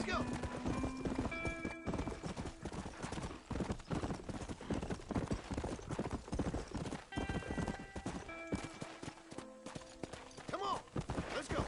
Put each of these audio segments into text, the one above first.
go. Come on, let's go.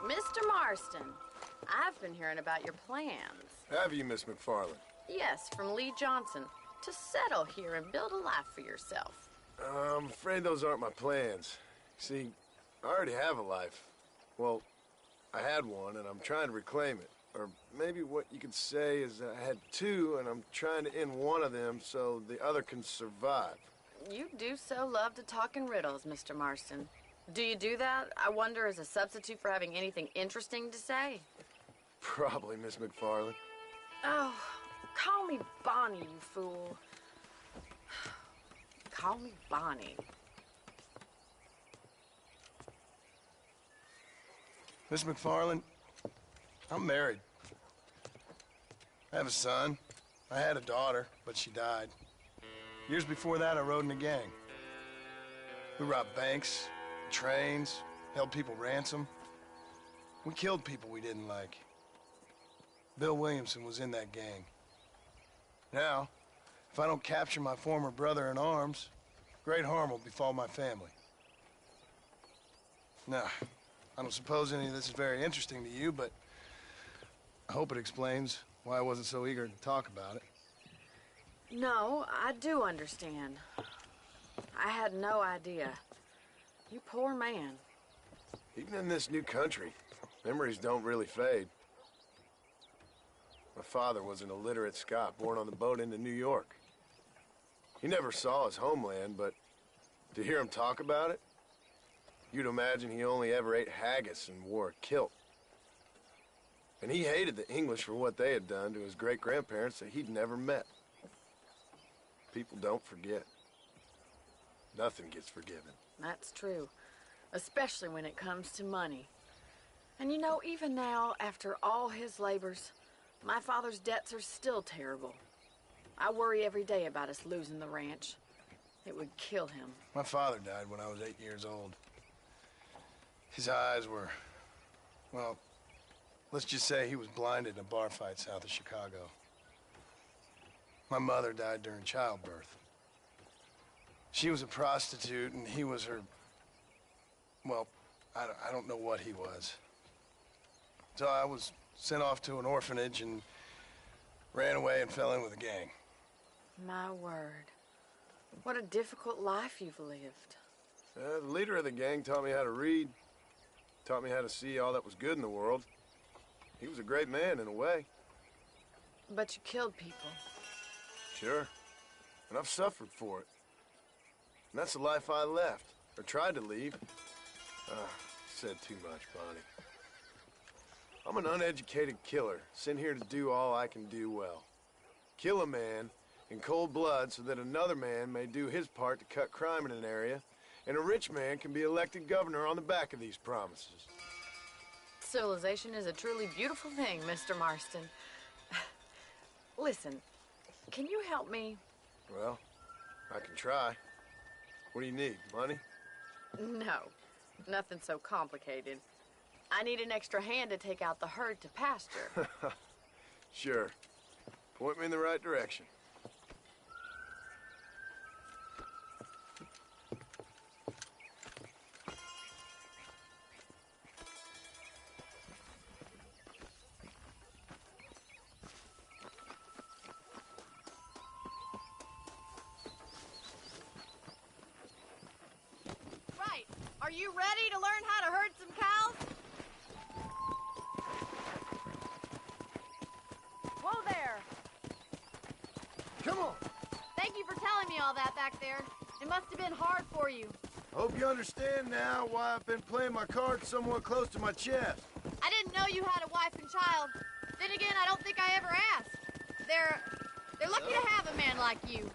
Mr. Marston, I've been hearing about your plans. Have you, Miss McFarland? Yes, from Lee Johnson, to settle here and build a life for yourself. I'm afraid those aren't my plans. See, I already have a life. Well, I had one, and I'm trying to reclaim it. Or maybe what you could say is that I had two, and I'm trying to end one of them so the other can survive. You do so love to talk in riddles, Mr. Marston. Do you do that, I wonder, as a substitute for having anything interesting to say? Probably, Miss McFarland. Oh, call me Bonnie, you fool. Call me Bonnie. Miss McFarland, I'm married. I have a son. I had a daughter, but she died. Years before that, I rode in a gang. We robbed banks, trains, held people ransom. We killed people we didn't like. Bill Williamson was in that gang. Now, if I don't capture my former brother in arms, great harm will befall my family. Now, I don't suppose any of this is very interesting to you, but I hope it explains why I wasn't so eager to talk about it. No, I do understand. I had no idea. You poor man. Even in this new country, memories don't really fade. My father was an illiterate Scot born on the boat into New York. He never saw his homeland, but to hear him talk about it, you'd imagine he only ever ate haggis and wore a kilt. And he hated the English for what they had done to his great-grandparents that he'd never met. People don't forget. Nothing gets forgiven. That's true, especially when it comes to money. And you know, even now, after all his labors, my father's debts are still terrible. I worry every day about us losing the ranch. It would kill him. My father died when I was 8 years old. His eyes were, well, let's just say he was blinded in a bar fight south of Chicago. My mother died during childbirth. She was a prostitute, and he was her... Well, I don't know what he was. So I was sent off to an orphanage and ran away and fell in with a gang. My word. What a difficult life you've lived. The leader of the gang taught me how to read, taught me how to see all that was good in the world. He was a great man in a way. But you killed people. Sure. And I've suffered for it. And that's the life I left, or tried to leave. Said too much, Bonnie. I'm an uneducated killer, sent here to do all I can do well. Kill a man in cold blood so that another man may do his part to cut crime in an area, and a rich man can be elected governor on the back of these promises. Civilization is a truly beautiful thing, Mr. Marston. Listen, can you help me? Well, I can try. What do you need, money? No, nothing so complicated. I need an extra hand to take out the herd to pasture. Sure. Point me in the right direction. Right. Are you ready to learn how to herd some cows? Whoa there. Come on. Thank you for telling me all that back there. It must have been hard for you. Hope you understand now why I've been playing my cards somewhat close to my chest. I didn't know you had a wife and child. Then again, I don't think I ever asked. They're lucky to have a man like you.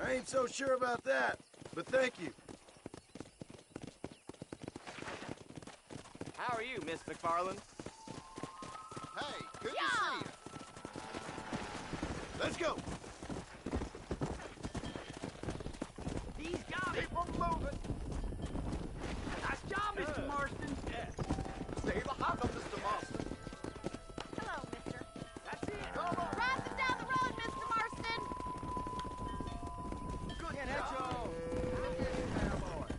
I ain't so sure about that, but thank you. How are you, Miss McFarland? Hey, good to see you. Let's go. He's got it. Keep on moving. Nice job, Mr. Marston. Yeah. Stay behind them, Mr. Marston. Hello, mister. That's it. Come on. Drive them down the road, Mr. Marston. Good Yeah, that's job. all. Good boy.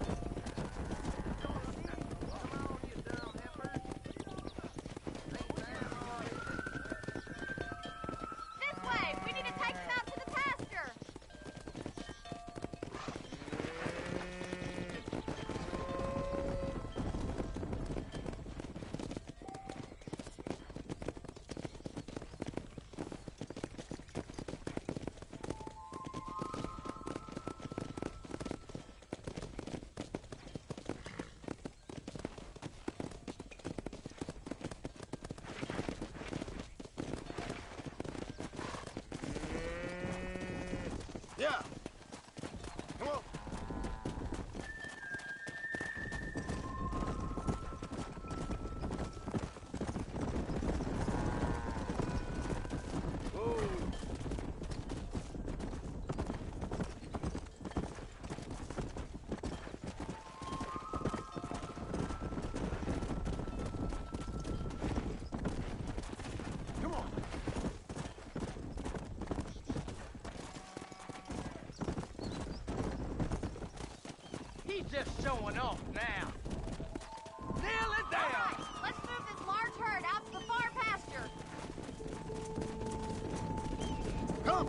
just showing off now. Nail it All down! right, let's move this large herd out to the far pasture. Come!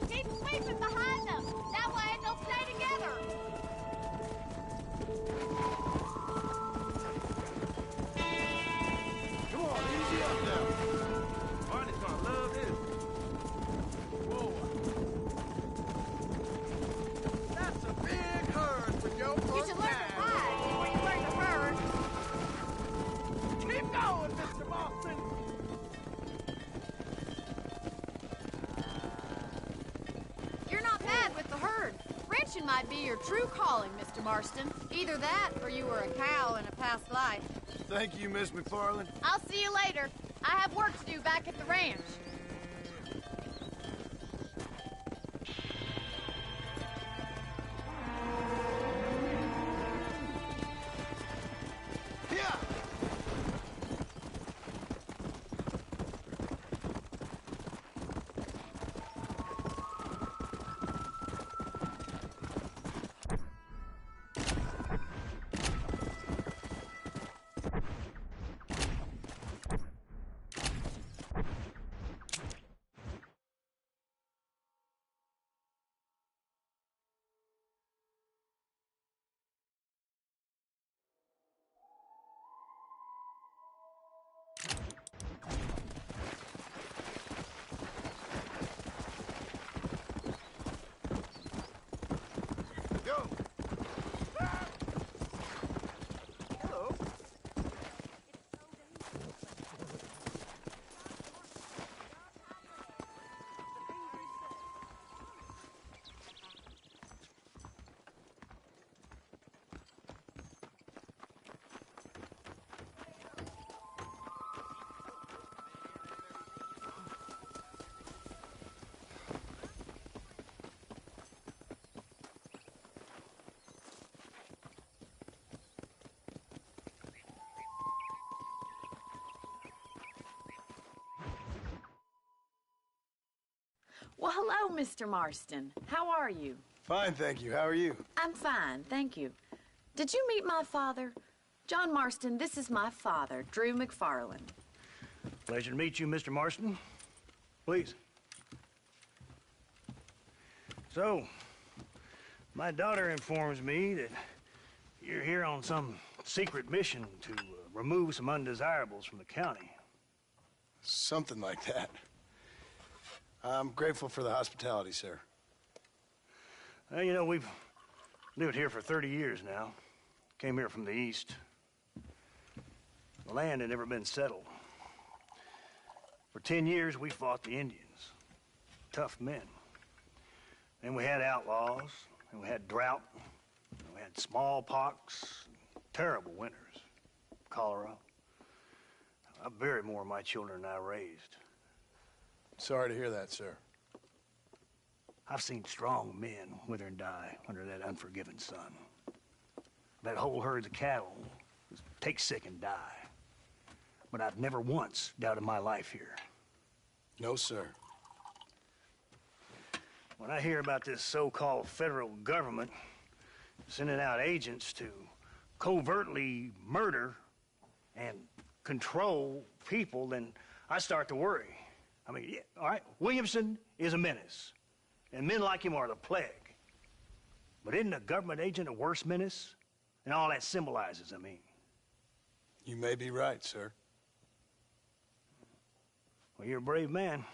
Keep sweeping behind them. That way they'll stay together. Come on, easy up now. Barney's gonna love this. Whoa. That's a big herd for your You first should learn to time. ride before you learn to herd. Keep going, Mr. Boston. You're not bad with the herd. Ranching might be your true calling, Mr. Marston. Either that, or you were a cow in a past life. Thank you, Miss McFarland. I'll see you later. I have work to do back at the ranch. Yeah! Go! Hello. Well, hello, Mr. Marston. How are you? Fine, thank you. How are you? I'm fine, thank you. Did you meet my father? John Marston, this is my father, Drew McFarland. Pleasure to meet you, Mr. Marston. Please. So, my daughter informs me that you're here on some secret mission to remove some undesirables from the county. Something like that. I'm grateful for the hospitality, sir. Well, you know, we've lived here for 30 years now. Came here from the east. The land had never been settled. For 10 years, we fought the Indians. Tough men. Then we had outlaws, and we had drought, and we had smallpox, terrible winters, cholera. I buried more of my children than I raised. Sorry to hear that, sir. I've seen strong men wither and die under that unforgiving sun. That whole herds of cattle take sick and die. But I've never once doubted my life here. No, sir. When I hear about this so-called federal government sending out agents to covertly murder and control people, then I start to worry. I mean, yeah, all right, Williamson is a menace, and men like him are the plague. But isn't a government agent a worse menace? And all that symbolizes, I mean. You may be right, sir. Well, you're a brave man.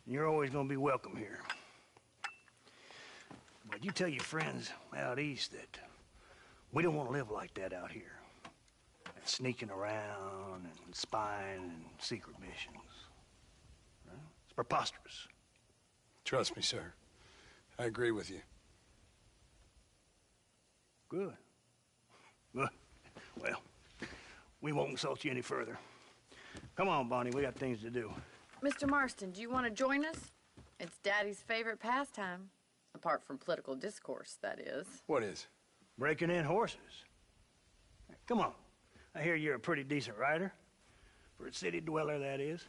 You're always going to be welcome here. But you tell your friends out east that we don't want to live like that out here. Sneaking around and spying and secret missions. Right? It's preposterous. Trust me, sir. I agree with you. Good. Good. Well, we won't insult you any further. Come on, Bonnie, we got things to do. Mr. Marston, do you want to join us? It's Daddy's favorite pastime. Apart from political discourse, that is. What is? Breaking in horses. Come on. I hear you're a pretty decent rider. For a city dweller, that is.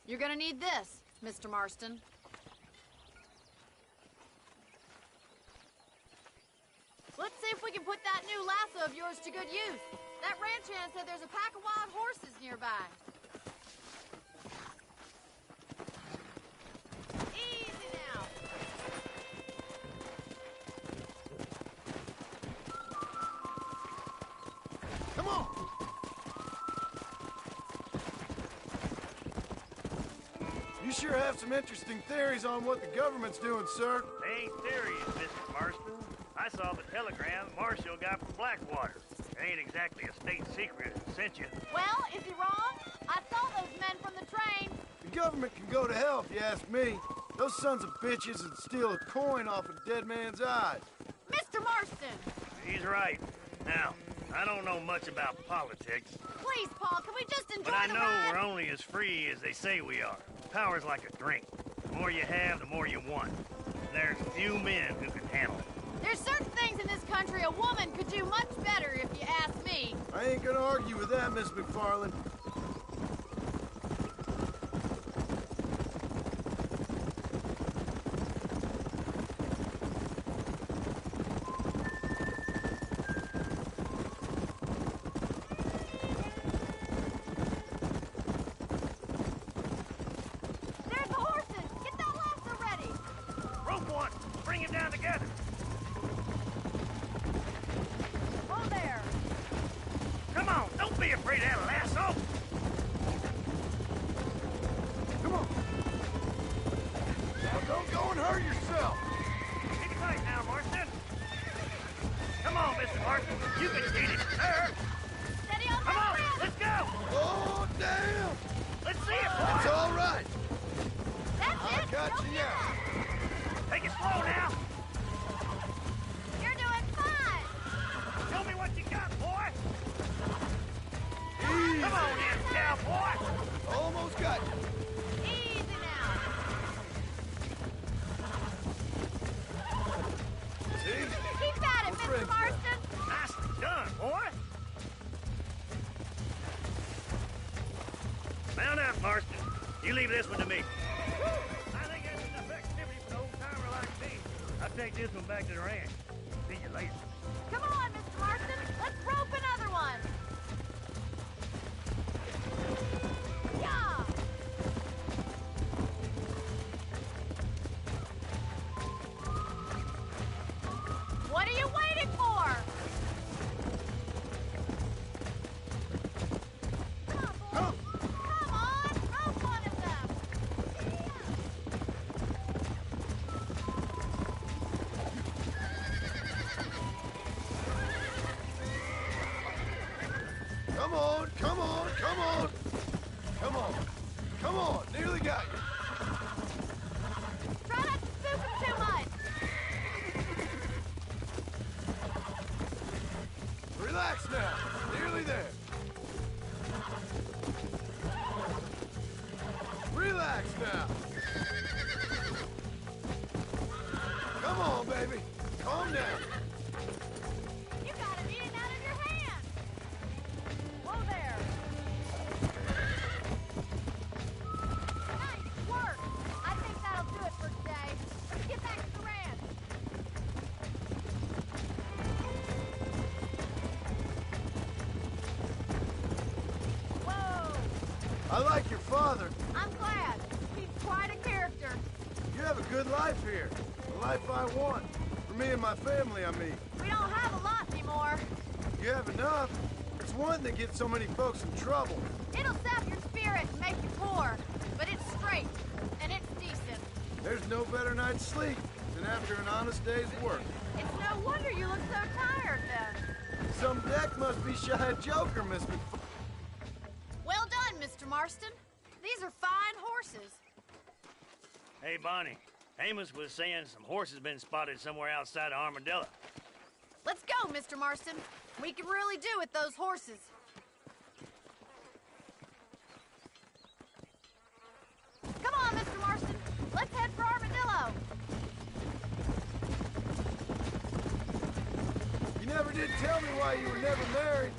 You're gonna need this, Mr. Marston. Let's see if we can put that new lasso of yours to good use. That ranch hand said there's a pack of wild horses nearby. Easy now. Come on! You sure have some interesting theories on what the government's doing, sir. They ain't theories, Mr. Marston. I saw the telegram Marshall got from Blackwater. It ain't exactly a state secret who sent you. Well, is he wrong? I saw those men from the train. The government can go to hell if you ask me. Those sons of bitches would steal a coin off a dead man's eyes. Mr. Marston! He's right. Now, I don't know much about politics, Please, Paul, can we just enjoy but I the know ride? we're only as free as they say we are. Power's like a drink. The more you have, the more you want. There's few men who can handle it. There's certain things in this country a woman could do much better if you ask me. I ain't gonna argue with that, Miss McFarland. There's the horses! Get that lasso ready! Rope one! Bring it down together! Oh, there! Come on! Don't be afraid of that lasso! Come on. Now don't go and hurt yourself. Keep it tight now, Marston. Come on, Mr. Marston. You can get it, sir. Steady on Come on, that wrist! let's go. Oh, damn! Let's see it, It's boy. all right. That's I it! got Don't you give now. up. Take it slow now. You're doing fine! Show me what you got, boy. Easy. Come on in, cowboy. Almost got you. Easy now! See? Keep at it, We're Mr. friends now. Marston! Nicely done, boy. Mount up, Marston. You leave this one to me. I think that's enough activity for an old-timer like me. I'll take this one back to the ranch. See you later. Come on, Mr. Marston! Let's rope another one! Yeah! What are you waiting for? Come on, boys. Come on, rope one of them. Come on, come on, come on. Come on. Come on. Nearly got you. Try not to spook him too much. Relax now. Nearly there. Relax now. Come on, baby. Calm down. You got him eating out of your hand. Whoa there. Nice work. I think that'll do it for today. Let's get back to the ranch. Whoa. I like your father. I'm glad. He's quite a character. You have a good life here. The life I want. For me and my family, I mean. We don't have a lot anymore. You have enough. It's one that gets so many folks in trouble. It'll sap your spirit and make you poor. But it's straight. And it's decent. There's no better night's sleep than after an honest day's work. It's no wonder you look so tired then. Some deck must be shy of Joker, Miss McFarland. Well done, Mr. Marston. These are fine horses. Hey, Bonnie. Amos was saying some horses been spotted somewhere outside of Armadillo. Let's go, Mr. Marston. We can really do with those horses. Come on, Mr. Marston. Let's head for Armadillo. You never did tell me why you were never married.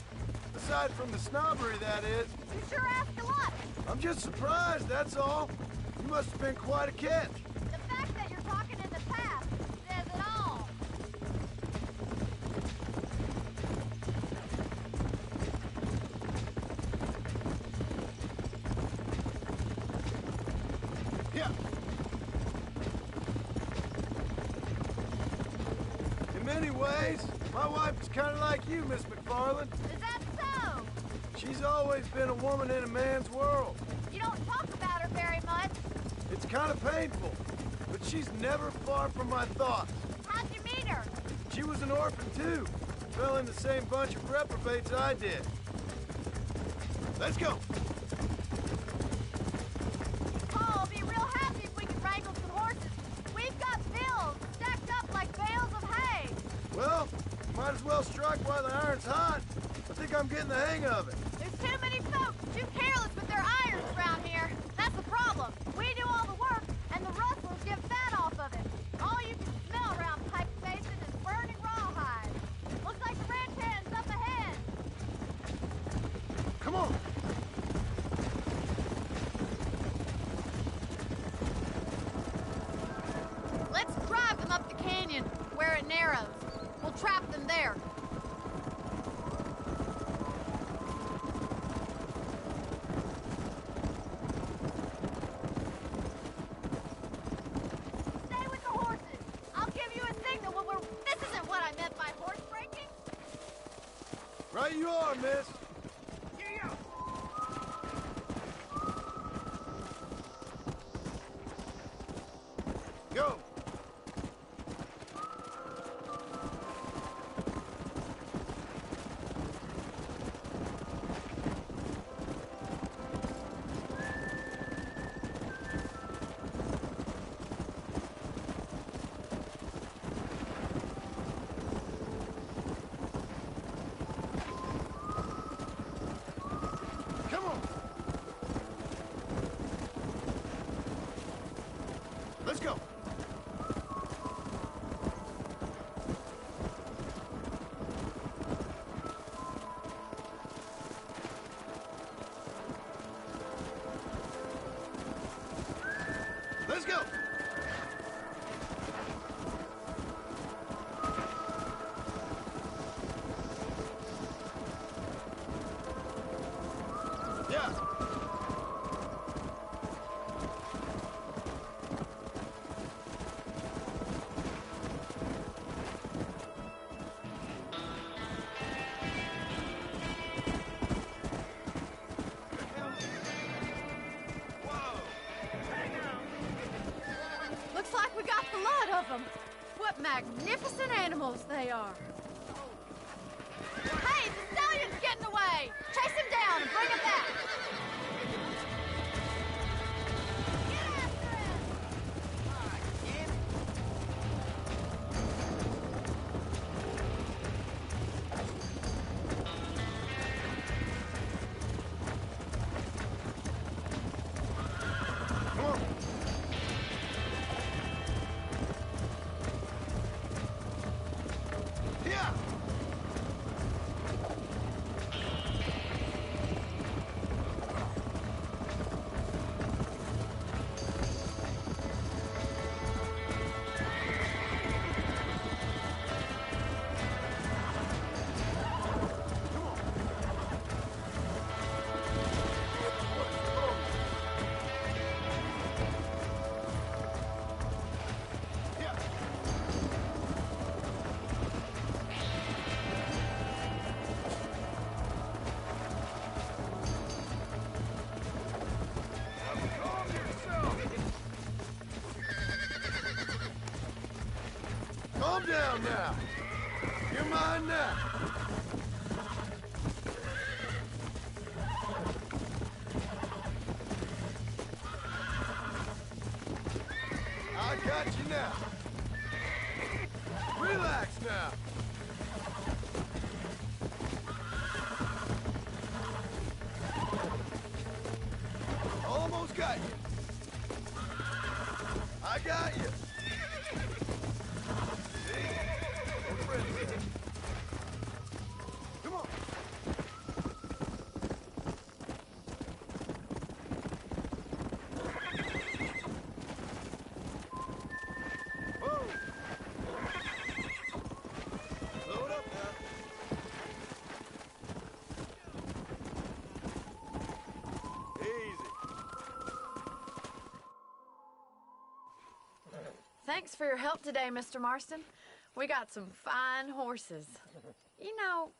Aside from the snobbery, that is. You sure ask a lot. I'm just surprised, that's all. You must have been quite a catch. The fact that you're talking in the past says it all. Yeah. In many ways, my wife is kind of like you, Miss McFarland. Is that so? She's always been a woman in a man's world. You don't talk about her very much. It's kind of painful, but she's never far from my thoughts. How'd you meet her? She was an orphan, too. Fell in the same bunch of reprobates I did. Let's go. Paul will be real happy if we can wrangle some horses. We've got bills stacked up like bales of hay. Well, might as well strike while the iron's hot. I think I'm getting the hang of it. There's too many folks too careless with their irons around here. That's the problem. We do all the work, and the rustlers get fat off of it. All you can smell around Pipe Basin is burning rawhide. Looks like the ranch hand's up ahead. Come on. Let's drive them up the canyon where it narrows. We'll trap them there. Stay with the horses. I'll give you a signal when we're... This isn't what I meant by horse breaking. Right you are, miss. Go. Come on. Let's go. Let's go. Yeah. Looks like we got the lot of them. What magnificent animals they are. Hey, the stallion's getting away! Chase him down and bring him back! Get after him! Come on. Yeah. Calm down now. You're mine now. I got you now. Relax now. Almost got you. I got you. See? We're friends. Come on. Thanks for your help today, Mr. Marston. We got some fine horses. You know,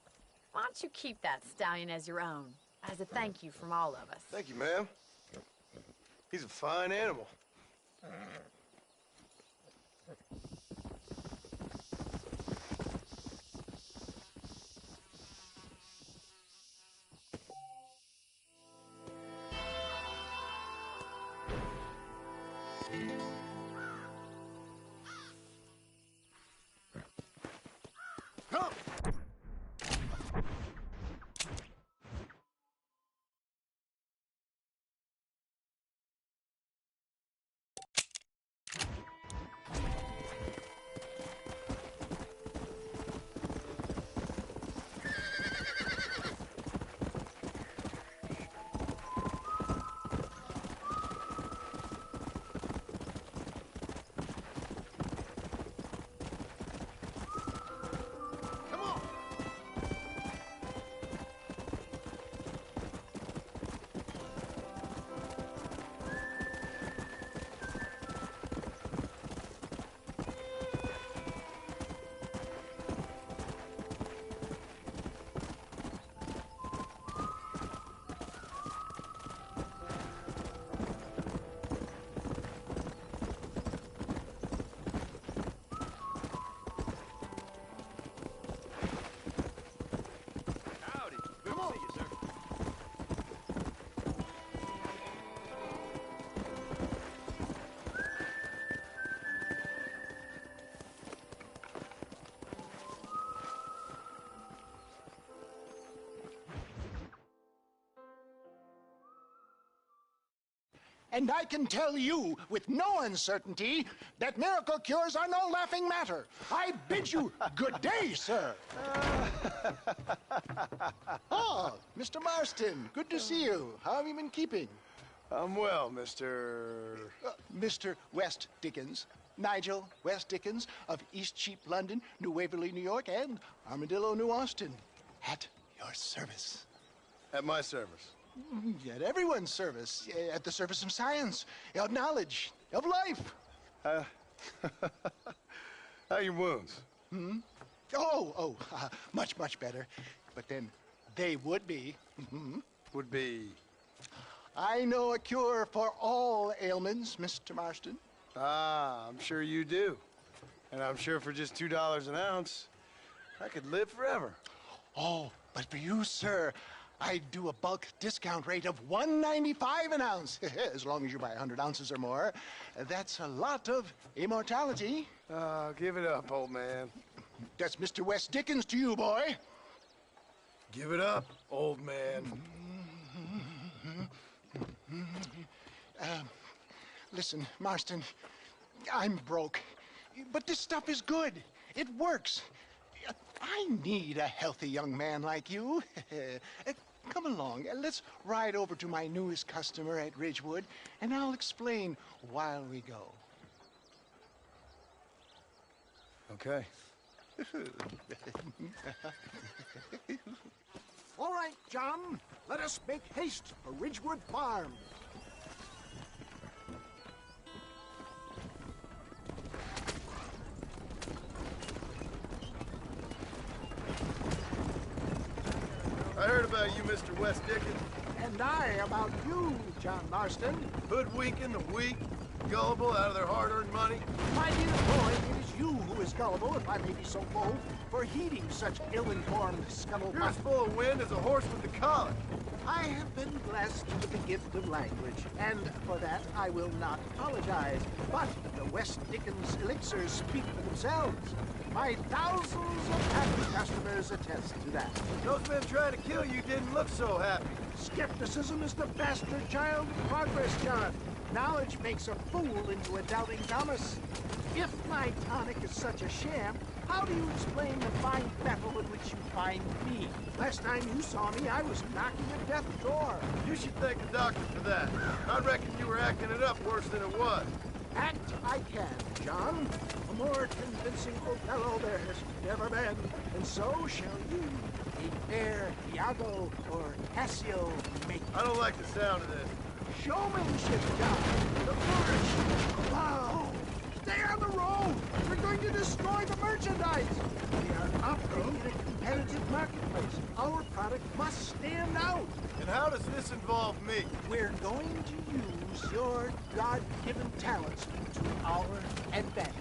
why don't you keep that stallion as your own, as a thank you from all of us? Thank you, ma'am. He's a fine animal. And I can tell you with no uncertainty that miracle cures are no laughing matter. I bid you good day, sir. Oh, Mr. Marston, good to see you. How have you been keeping? I'm well, Mr. Mr. West Dickens. Nigel West Dickens of East Cheap, London, New Waverly, New York, and Armadillo, New Austin. At your service. At my service. At everyone's service. At the service of science, of knowledge, of life. How are your wounds? Much, much better. But then they would be. Would be... I know a cure for all ailments, Mr. Marston. Ah, I'm sure you do. And I'm sure for just $2 an ounce, I could live forever. Oh, but for you, sir, I do a bulk discount rate of $1.95 an ounce. As long as you buy 100 ounces or more. That's a lot of immortality. Give it up, old man. That's Mr. West Dickens to you, boy. Give it up, old man. Listen, Marston, I'm broke. But this stuff is good. It works. I need a healthy young man like you. Come along, let's ride over to my newest customer at Ridgewood, and I'll explain while we go. Okay. All right, John, let us make haste for Ridgewood Farm. I heard about you, Mr. West Dickens. And I about you, John Marston. Hoodwinking the weak, gullible out of their hard-earned money. My dear boy, it is you who is gullible, if I may be so bold, for heeding such ill-informed scuttlebutt. You're as full of wind as a horse with the colic. I have been blessed with the gift of language, and for that I will not apologize. But the West Dickens elixirs speak for themselves. My thousands of happy customers attest to that. Those men trying to kill you didn't look so happy. Skepticism is the bastard child of progress, John. Knowledge makes a fool into a doubting Thomas. If my tonic is such a sham, how do you explain the fine battle in which you find me? Last time you saw me, I was knocking at death's door. You should thank the doctor for that. I reckon you were acting it up worse than it was. Act I can, John. A more convincing Othello there has never been, and so shall you. A fair Iago or Cassio make. I don't like the sound of this. Showmanship, John. The flourish. Wow. Stay on the road! We're going to destroy the merchandise! We are operating in a competitive marketplace. Our product must stand out. And how does this involve me? We're going to use your God-given talents to our advantage.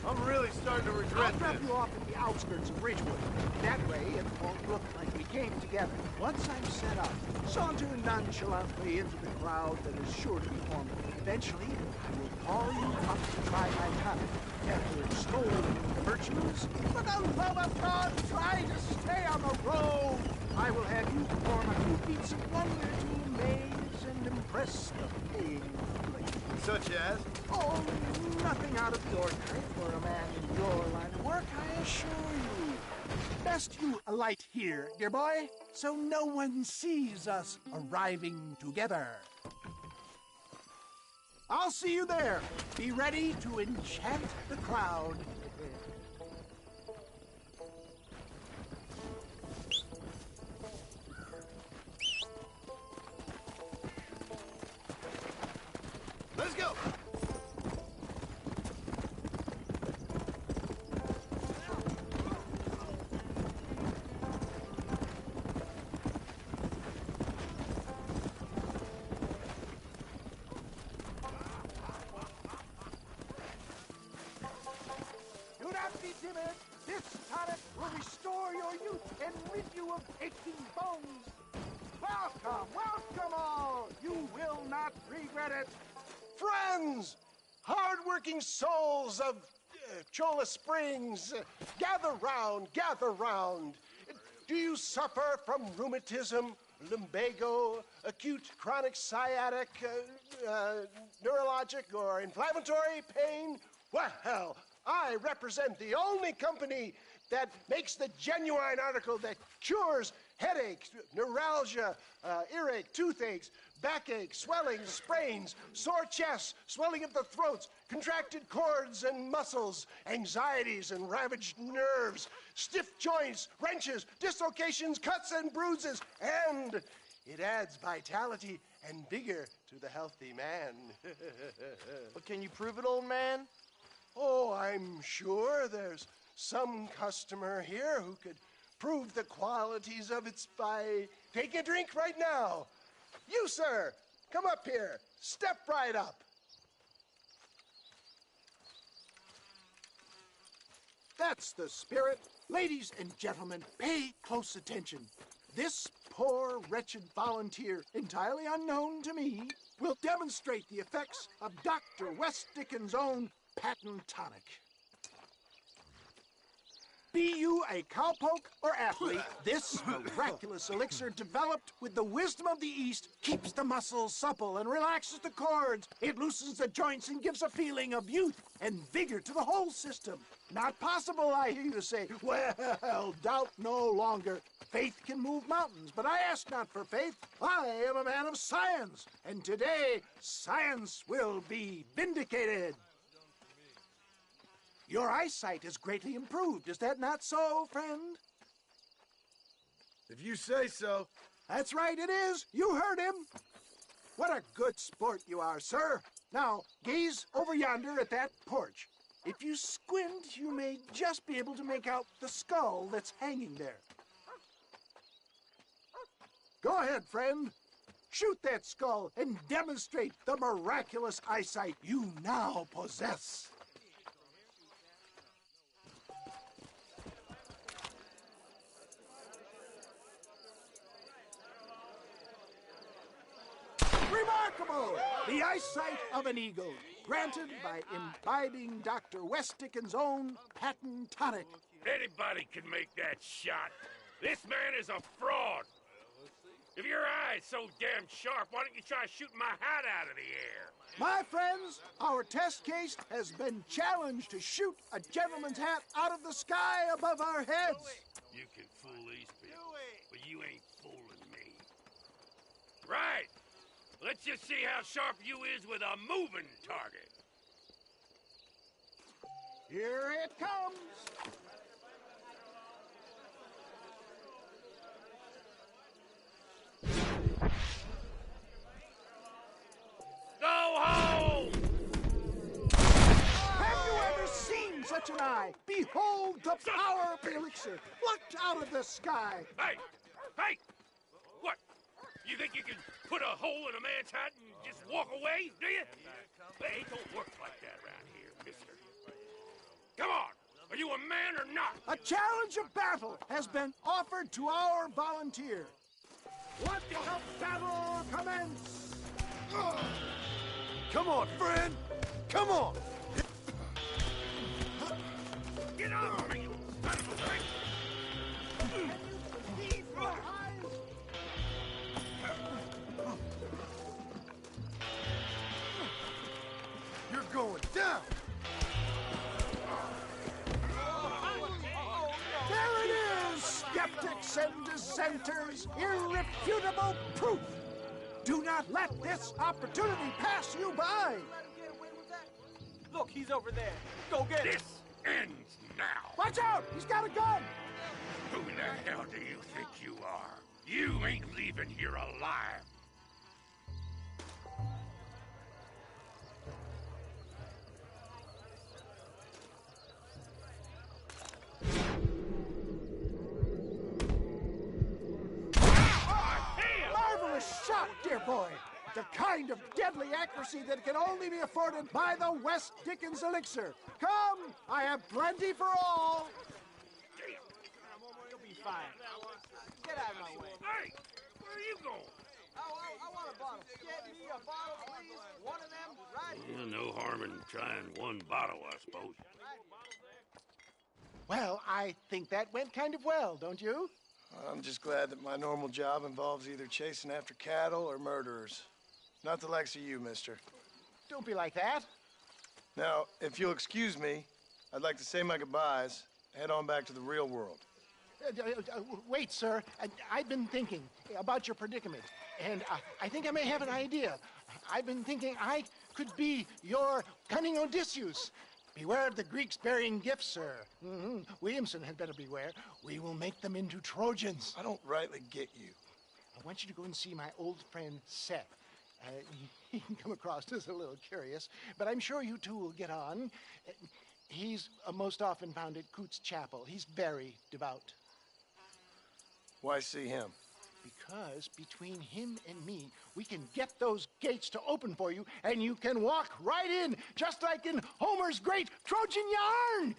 I'm really starting to I'll regret drop this. you off at the outskirts of Ridgewood. That way, it won't look like we came together. Once I'm set up, saunter nonchalantly into the crowd that is sure to be forming. Eventually, I will call you up to try my tonic. After extolling the virtues, for the love of God, try to stay on the road. I will have you perform a few feats of wonder to amaze and impress the paying public. Such as? Oh, nothing out of the ordinary for a man in your line of work, I assure you. Best you alight here, dear boy, so no one sees us arriving together. I'll see you there. Be ready to enchant the crowd. Let's go! Do not be timid. This tonic will restore your youth and rid you of aching bones. Welcome, welcome all. You will not regret it. Friends, hard-working souls of Cholla Springs, gather round, gather round. Do you suffer from rheumatism, lumbago, acute chronic sciatic, neurologic, or inflammatory pain? Well, I represent the only company that makes the genuine article that cures headaches, neuralgia, earache, toothaches, backache, swelling, sprains, sore chests, swelling of the throats, contracted cords and muscles, anxieties and ravaged nerves, stiff joints, wrenches, dislocations, cuts and bruises, and it adds vitality and vigor to the healthy man. But can you prove it, old man? Oh, I'm sure there's some customer here who could prove the qualities of it by taking a drink right now. You, sir, come up here. Step right up. That's the spirit. Ladies and gentlemen, pay close attention. This poor, wretched volunteer, entirely unknown to me, will demonstrate the effects of Dr. West Dickens' own patent tonic. Be you a cowpoke or athlete, this miraculous elixir developed with the wisdom of the East keeps the muscles supple and relaxes the cords. It loosens the joints and gives a feeling of youth and vigor to the whole system. Not possible, I hear you say. Well, doubt no longer. Faith can move mountains, but I ask not for faith. I am a man of science, and today science will be vindicated. Your eyesight is greatly improved. Is that not so, friend? If you say so. That's right, it is. You heard him. What a good sport you are, sir. Now, gaze over yonder at that porch. If you squint, you may just be able to make out the skull that's hanging there. Go ahead, friend. Shoot that skull and demonstrate the miraculous eyesight you now possess. Remarkable! The eyesight of an eagle, granted by imbibing Dr. West Dickens' own patent tonic. Anybody can make that shot. This man is a fraud. If your eye's so damn sharp, why don't you try shooting my hat out of the air? My friends, our test case has been challenged to shoot a gentleman's hat out of the sky above our heads. You can fool these people, but you ain't fooling me. Right. Let's just see how sharp you is with a moving target. Here it comes. Go home! Have sky. Behold the power of the elixir plucked out of the sky. Hey! Hey! What? You think you can put a hole in a man's hat and just walk away, do you? Hey, it don't work like that around here, mister. Come on! Are you a man or not? A challenge of battle has been offered to our volunteer. Let the battle commence! Come on, friend! Come on! Get off me, you son of a bitch! Leave your eyes! You're going down! There it is, skeptics and dissenters, irrefutable proof. Do not let this opportunity pass you by. Look, he's over there. Go get him. This ends now! Watch out, he's got a gun. Who the hell do you think you are? You ain't leaving here alive! Marvelous shot, dear boy. The kind of deadly accuracy that can only be afforded by the West Dickens elixir. Come, I have plenty for all. You'll be fine. Get out of my way. Hey! Where are you going? I want a bottle. Get me a bottle, please. One of them, right here. No harm in trying one bottle, I suppose. Well, I think that went kind of well, don't you? I'm just glad that my normal job involves either chasing after cattle or murderers. Not the likes of you, mister. Don't be like that. Now, if you'll excuse me, I'd like to say my goodbyes, head on back to the real world. Wait, sir. I've been thinking about your predicament, and I think I may have an idea. I've been thinking I could be your cunning Odysseus. Beware of the Greeks bearing gifts, sir. Williamson had better beware. We will make them into Trojans. I don't rightly get you. I want you to go and see my old friend Seth. He can come across as a little curious, but I'm sure you two will get on. He's most often found at Coots Chapel. He's very devout. Why see him? Because between him and me, we can get those gates to open for you, and you can walk right in, just like in Homer's great Trojan yarn!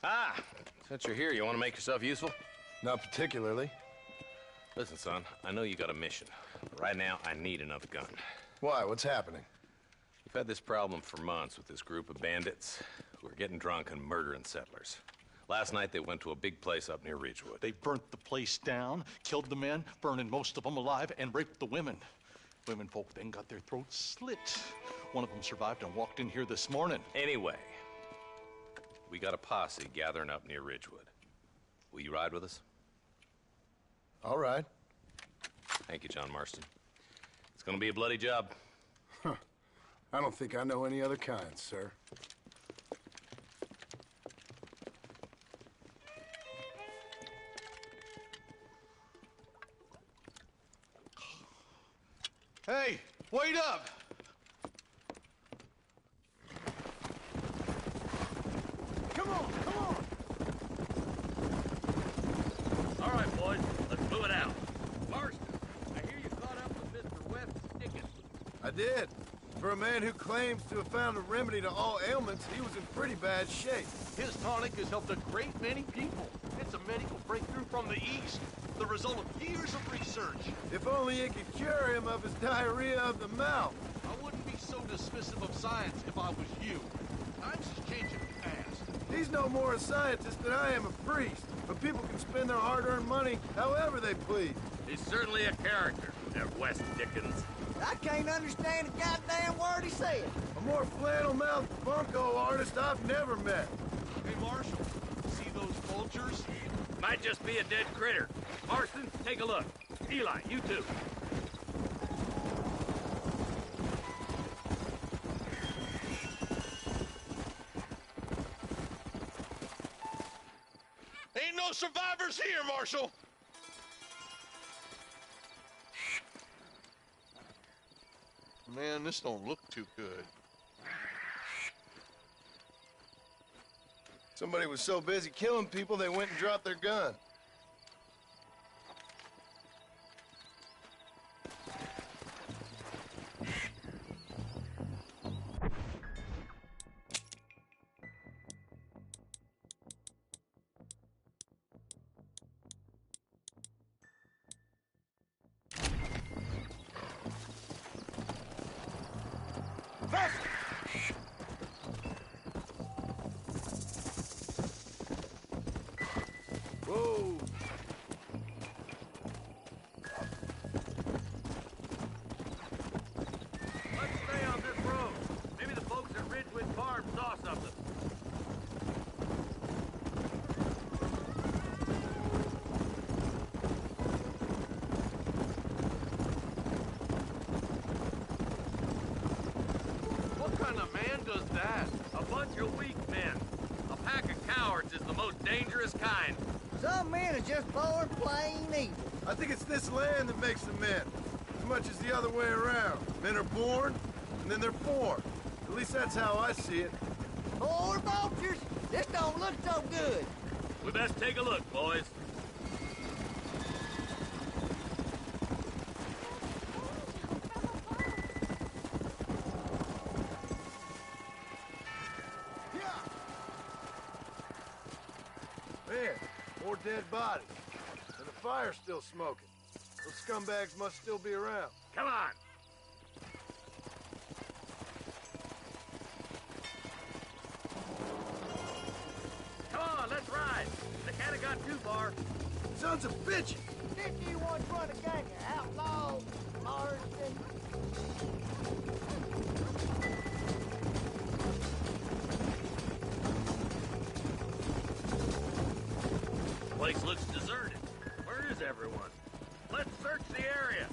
Ah, since you're here, you want to make yourself useful? Not particularly. Listen, son, I know you got a mission. But right now, I need another gun. Why? What's happening? We've had this problem for months with this group of bandits who are getting drunk and murdering settlers. Last night, they went to a big place up near Ridgewood. They burnt the place down, killed the men, burning most of them alive, and raped the women. Women folk then got their throats slit. One of them survived and walked in here this morning. Anyway, we got a posse gathering up near Ridgewood. Will you ride with us? All right. Thank you, John Marston. It's gonna be a bloody job. I don't think I know any other kind, sir. Hey, wait up! Come on, come on! All right, boys, let's move it out. Marston, I hear you caught up with Mr. West Dickens. I did. For a man who claims to have found a remedy to all ailments, he was in pretty bad shape. His tonic has helped a great many people. It's a medical breakthrough from the East, the result of years of research. If only it could cure him of his diarrhea of the mouth. I wouldn't be so dismissive of science if I was you. Times is changing fast. He's no more a scientist than I am a priest. But people can spend their hard-earned money however they please. He's certainly a character, that West Dickens. I can't understand a goddamn word he said. A more flannel-mouthed bunco artist I've never met. Hey, Marshal, see those vultures? Might just be a dead critter. Marston, take a look. Eli, you too. Ain't no survivors here, Marshal! Man, this don't look too good. Somebody was so busy killing people, they went and dropped their gun. Whoa! Let's stay on this road. Maybe the folks at Ridgewood Farm saw something. What kind of man does that? A bunch of weak men. A pack of cowards is the most dangerous kind. Some men are just born plain evil. I think it's this land that makes them men, as much as the other way around. Men are born, and then they're born. At least that's how I see it. Poor vultures, this don't look so good. We best take a look, boys. Man, more dead bodies. And the fire's still smoking. Those scumbags must still be around. Come on. Come on, let's ride. They can't have got too far. Sons of bitches! 51 front of gang of outlaws, Marston. Place looks deserted. Where is everyone? Let's search the area.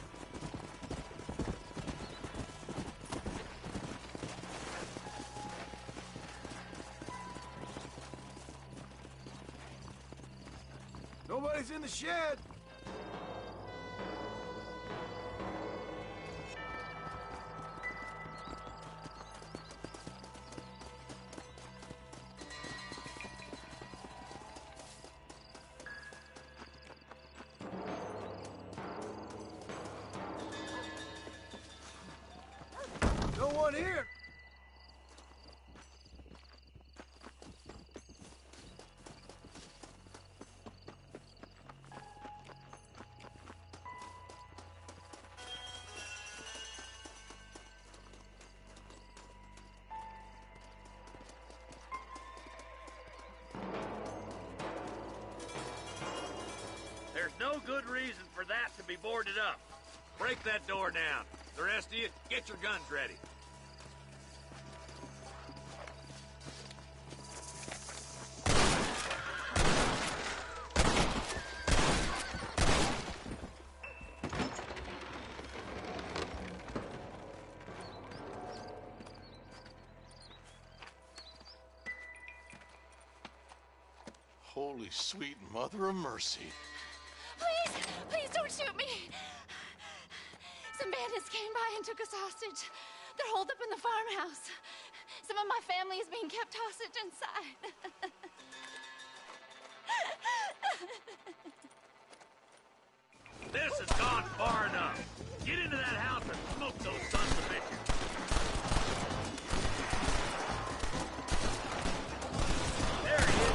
Nobody's in the shed! No one here! for that to be boarded up. Break that door down. The rest of you, get your guns ready. Holy sweet mother of mercy. Please, please don't shoot me. Some bandits came by and took us hostage. They're holed up in the farmhouse. Some of my family is being kept hostage inside. This has gone far enough. Get into that house and smoke those sons of bitches. There he is.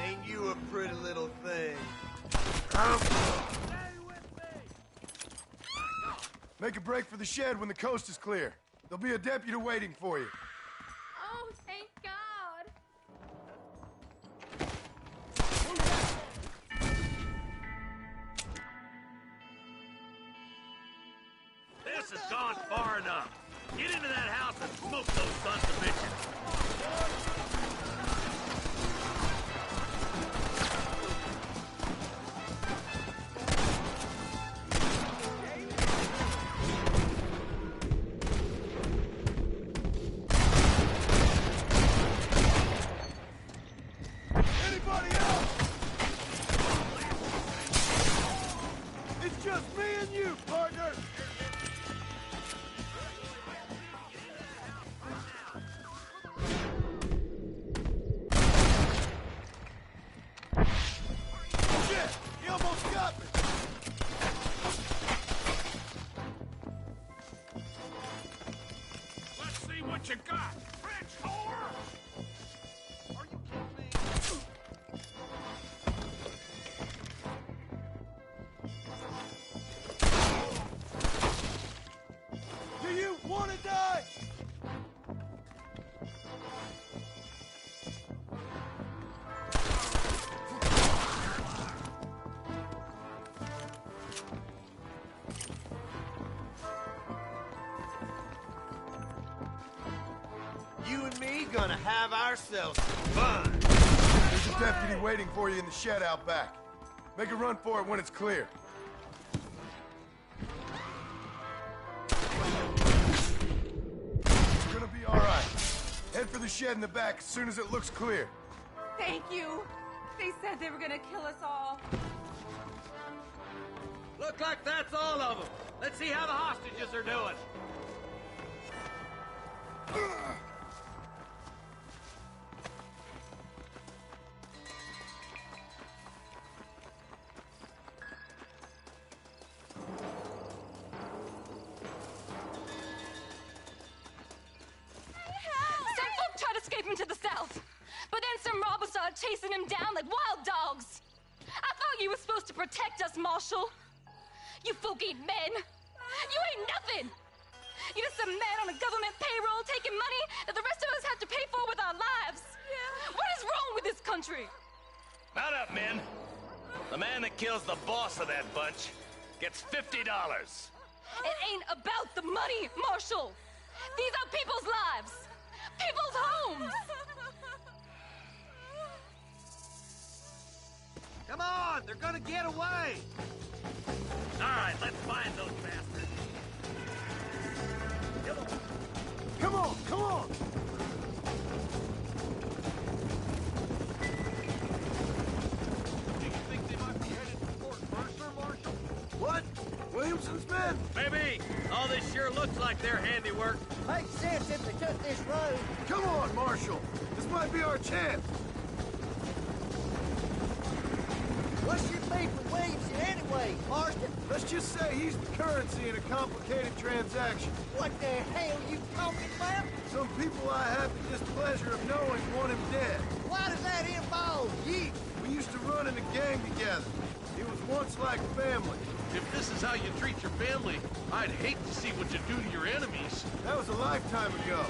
Ain't you a pretty little thing? Make a break for the shed when the coast is clear. There'll be a deputy waiting for you. Oh, thank God. This has gone far enough. Get into that house and smoke those sons of bitches. Anybody else? It's just me and you, partner. Shit! He almost got me! Let's see what you got, French whore! Are you kidding me? Do you want to die? You and me gonna have ourselves some fun. There's a deputy waiting for you in the shed out back. Make a run for it when it's clear. You're gonna be all right. Head for the shed in the back as soon as it looks clear. Thank you. They said they were gonna kill us all. Look like that's all of them. Let's see how the hostages are doing. Some folk tried escaping to the south, but then some robbers started chasing him down like wild dogs. I thought you were supposed to protect us, Marshal. You folk ain't men. You ain't nothing. You're just some man on a government payroll taking money that the rest of us have to pay for with our lives. Yeah. What is wrong with this country? Mount up, men. The man that kills the boss of that bunch gets $50. It ain't about the money, Marshal. These are people's lives, people's homes. Come They're gonna get away! All right, let's find those bastards. Come on, come on! Do you think they might be headed for Fort Mercer, Marshal? What? Williamson's men? Maybe. All this sure looks like their handiwork. Makes sense if they took this road. Come on, Marshal. This might be our chance. What's your beef with Williamson anyway, Marston? Let's just say he's the currency in a complicated transaction. What the hell you talking about? Some people I have the displeasure of knowing want him dead. Why does that involve you? We used to run in a gang together. It was once like family. If this is how you treat your family, I'd hate to see what you do to your enemies. That was a lifetime ago.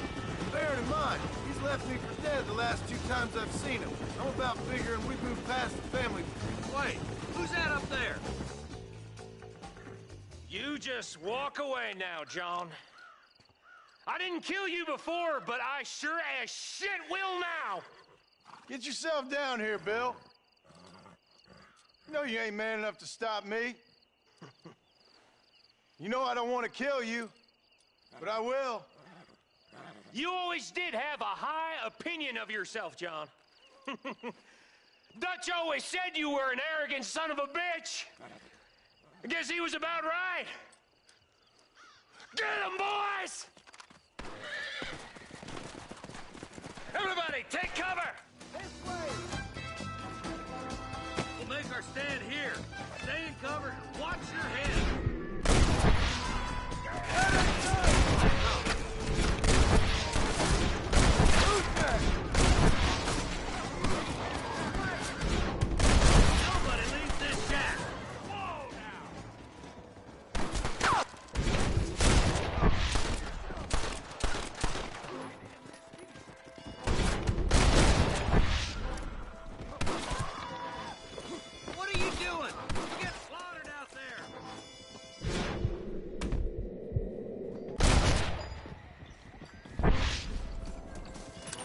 Bearing in mind, he's left me for dead the last 2 times I've seen him. I'm about figuring we've moved past the family. Wait, who's that up there? You just walk away now, John. I didn't kill you before, but I sure as shit will now. Get yourself down here, Bill. You know you ain't man enough to stop me. You know I don't want to kill you, but I will. You always did have a high opinion of yourself, John. Dutch always said you were an arrogant son of a bitch. I guess he was about right. Get him, boys! Everybody, take cover! This way! We'll make our stand here. Stay in cover and watch your head. Nobody leaves this shack. Whoa, now! What are you doing? You get slaughtered out there!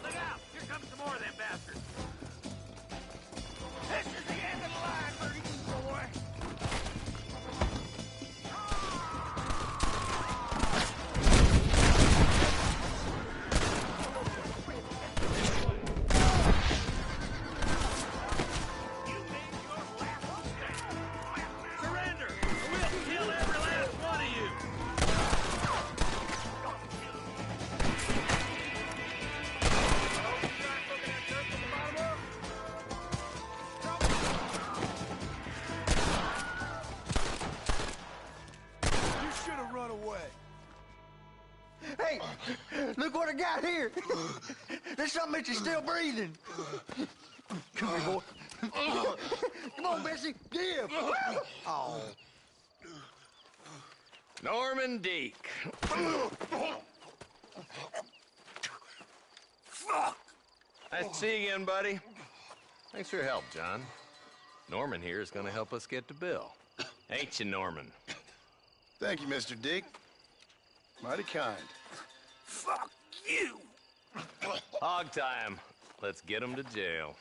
Look out! Here comes some more of them bastards. This is the end of the line for you, boy. You made your last stand. Surrender, or we'll kill every last one of you. You should have run away. Hey, look what I got here. There's something that you're still breathing. Come here, boy. Come on, Bessie, give. Oh. Norman Deek. Nice to see you again, buddy. Thanks for your help, John. Norman here is going to help us get to Bill. Ain't you, Norman? Thank you, Mr. Dick. Mighty kind. Fuck you! Hog time. Let's get him to jail.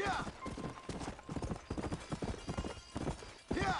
Yeah! Yeah!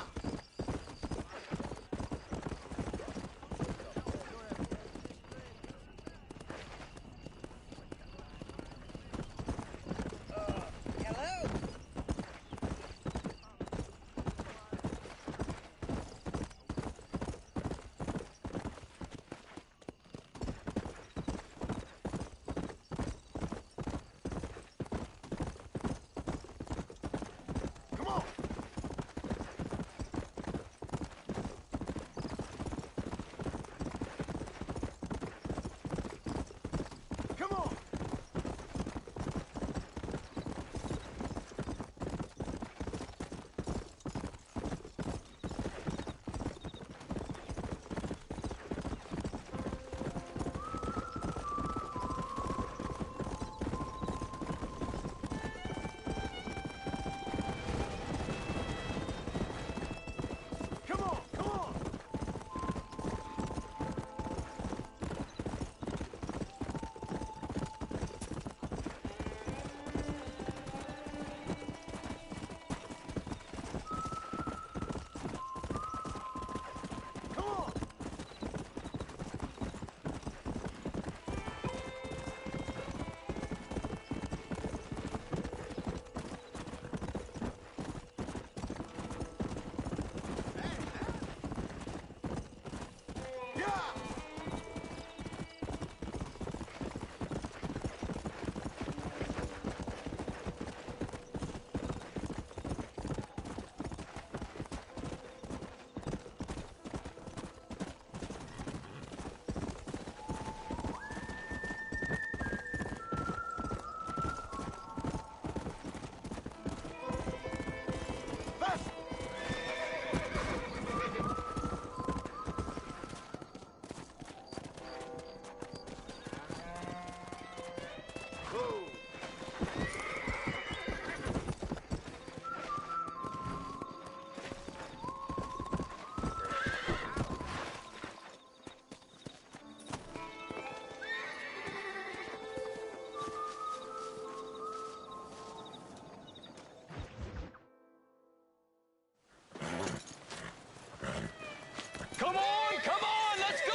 Come on, let's go!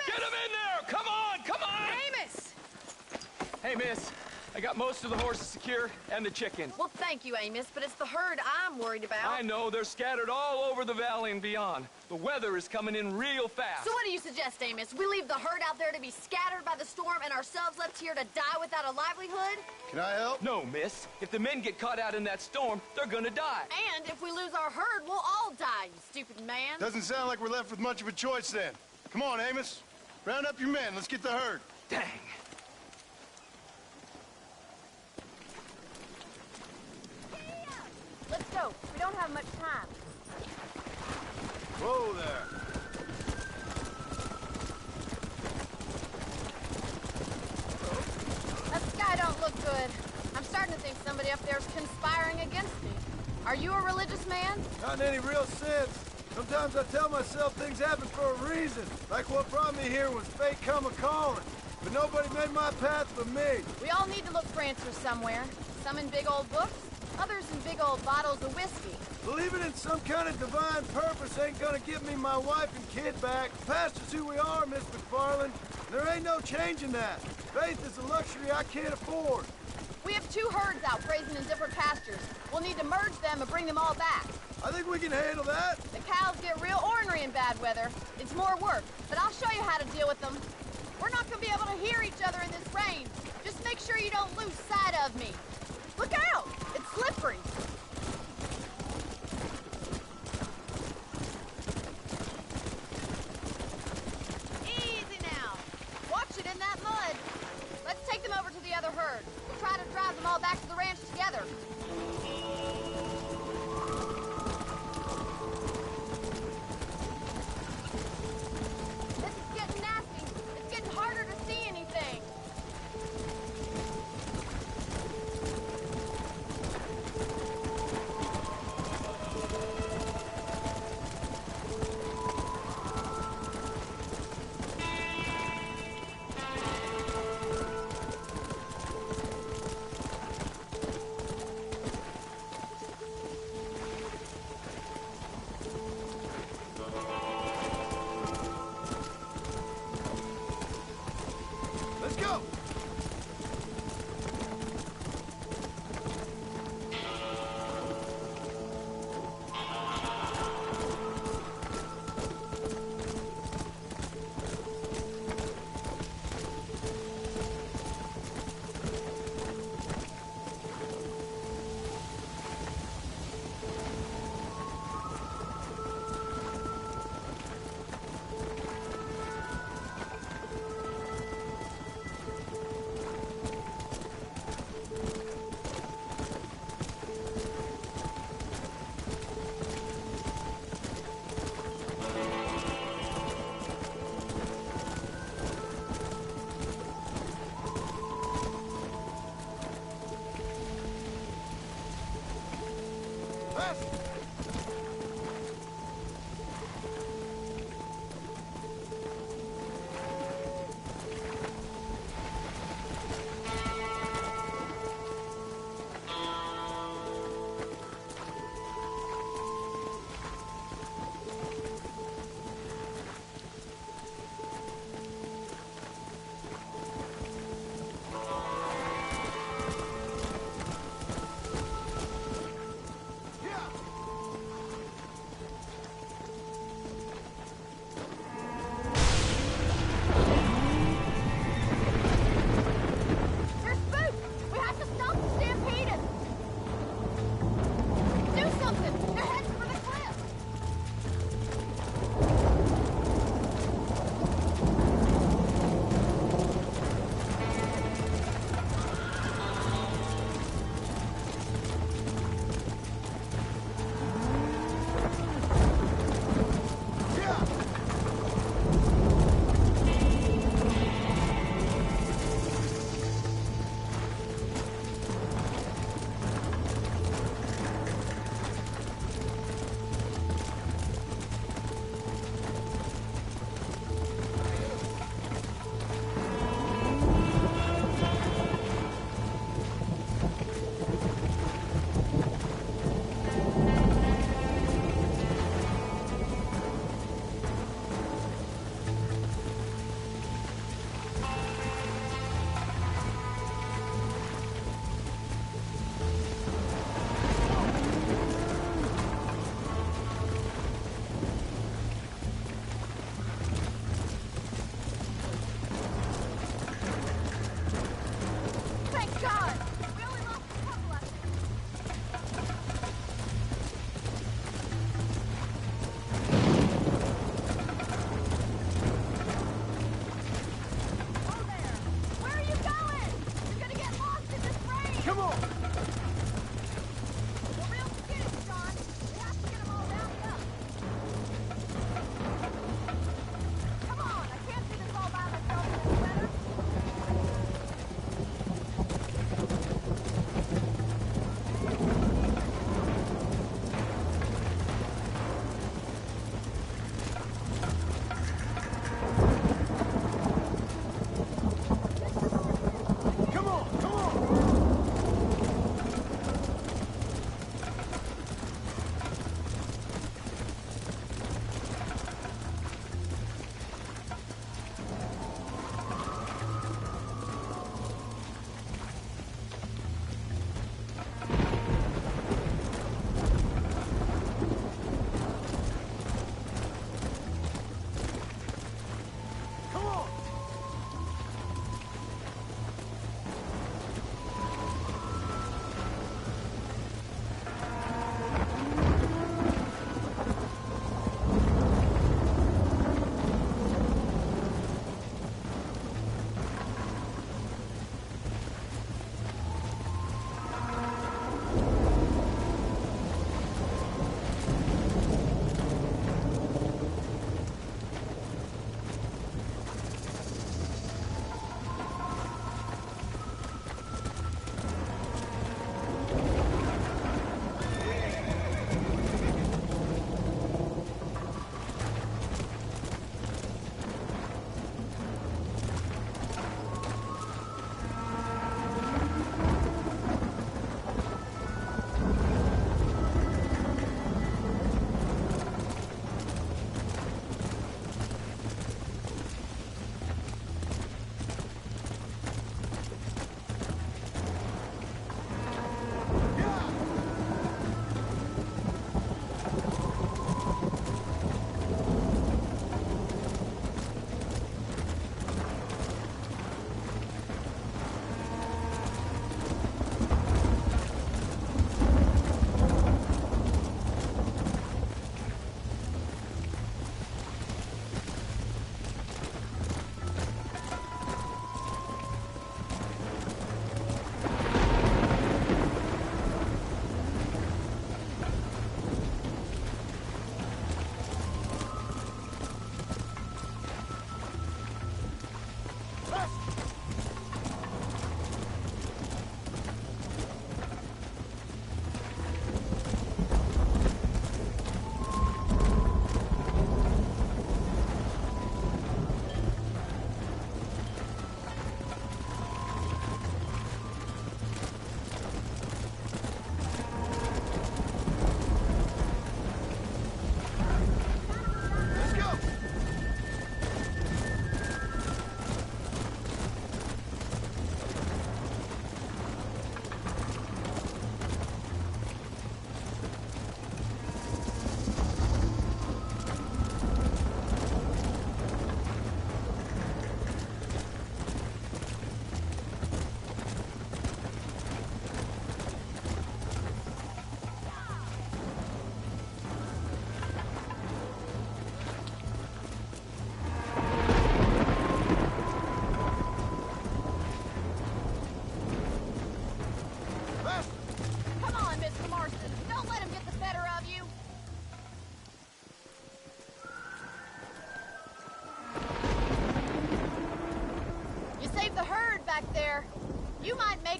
Get him in there! Come on! Amos! Hey, miss. I got most of the horses secure and the chicken. Well, thank you, Amos, but it's the herd I'm worried about. I know, they're scattered all over the valley and beyond. The weather is coming in real fast. So what do you suggest, Amos? We leave the herd out there to be scattered by the storm and ourselves left here to die without a livelihood? Can I help? No, miss. If the men get caught out in that storm, they're gonna die. And if we lose our herd, we'll all die, you stupid man. Doesn't sound like we're left with much of a choice then. Come on, Amos. Round up your men. Let's get the herd. Dang. Let's go. We don't have much time. Whoa there. That sky don't look good. I'm starting to think somebody up there's conspiring against me. Are you a religious man? Not in any real sense. Sometimes I tell myself things happen for a reason. Like what brought me here was fate come a-calling. But nobody made my path but me. We all need to look for answers somewhere. Some in big old books, others in big old bottles of whiskey. Believing in some kind of divine purpose ain't gonna give me my wife and kid back. The past is who we are, Miss McFarland. There ain't no changing that. Faith is a luxury I can't afford. We have 2 herds out grazing in different pastures. We'll need to merge them and bring them all back. I think we can handle that. The cows get real ornery in bad weather. It's more work, but I'll show you how to deal with them. We're not gonna be able to hear each other in this rain. Just make sure you don't lose sight of me. Look out! It's slippery. Easy now. Watch it in that mud. Let's take them over to the other herd. We'll try to drive them all back to the ranch together. This is getting nasty. It's getting harder to see anything.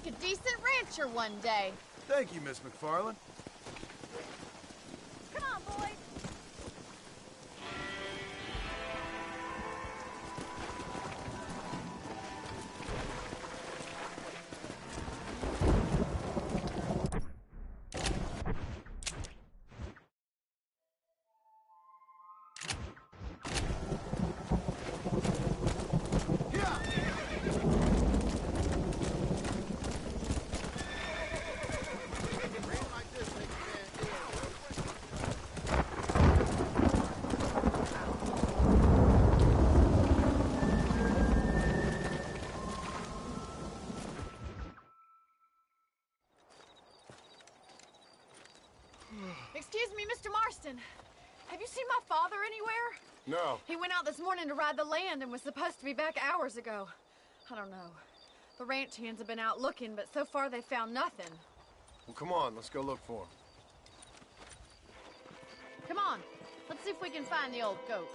make a decent rancher one day. Thank you, Miss McFarland. Come on, boys. Excuse me, Mr. Marston. Have you seen my father anywhere? No. He went out this morning to ride the land and was supposed to be back hours ago. I don't know. The ranch hands have been out looking, but so far they found nothing. Well, come on, let's go look for him. Come on, let's see if we can find the old goat.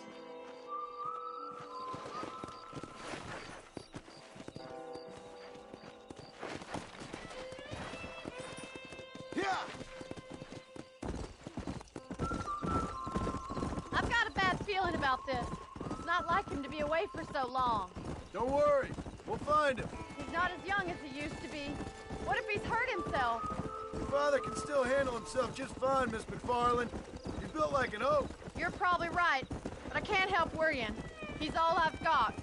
Yeah! I've got a bad feeling about this. It's not like him to be away for so long. Don't worry, we'll find him. He's not as young as he used to be. What if he's hurt himself? Your father can still handle himself just fine, Miss McFarland. He's built like an oak. You're probably right, but I can't help worrying. He's all I've got.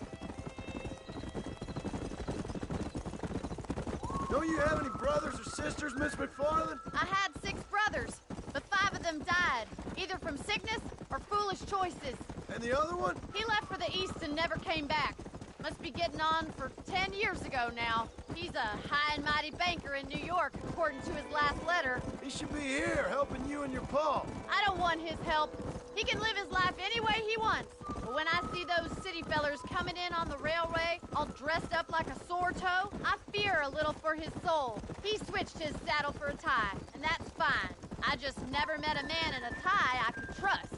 Don't you have any brothers or sisters, Miss McFarland? I had 6 brothers, but 5 of them died, either from sickness or foolish choices. And the other one? He left for the east and never came back. Must be getting on for 10 years ago now. He's a high and mighty banker in New York, according to his last letter. He should be here, helping you and your pa. I don't want his help. He can live his life any way he wants. But when I see those city fellers coming in on the railway, all dressed up like a sore toe, I fear a little for his soul. He switched his saddle for a tie, and that's fine. I just never met a man in a tie I could trust.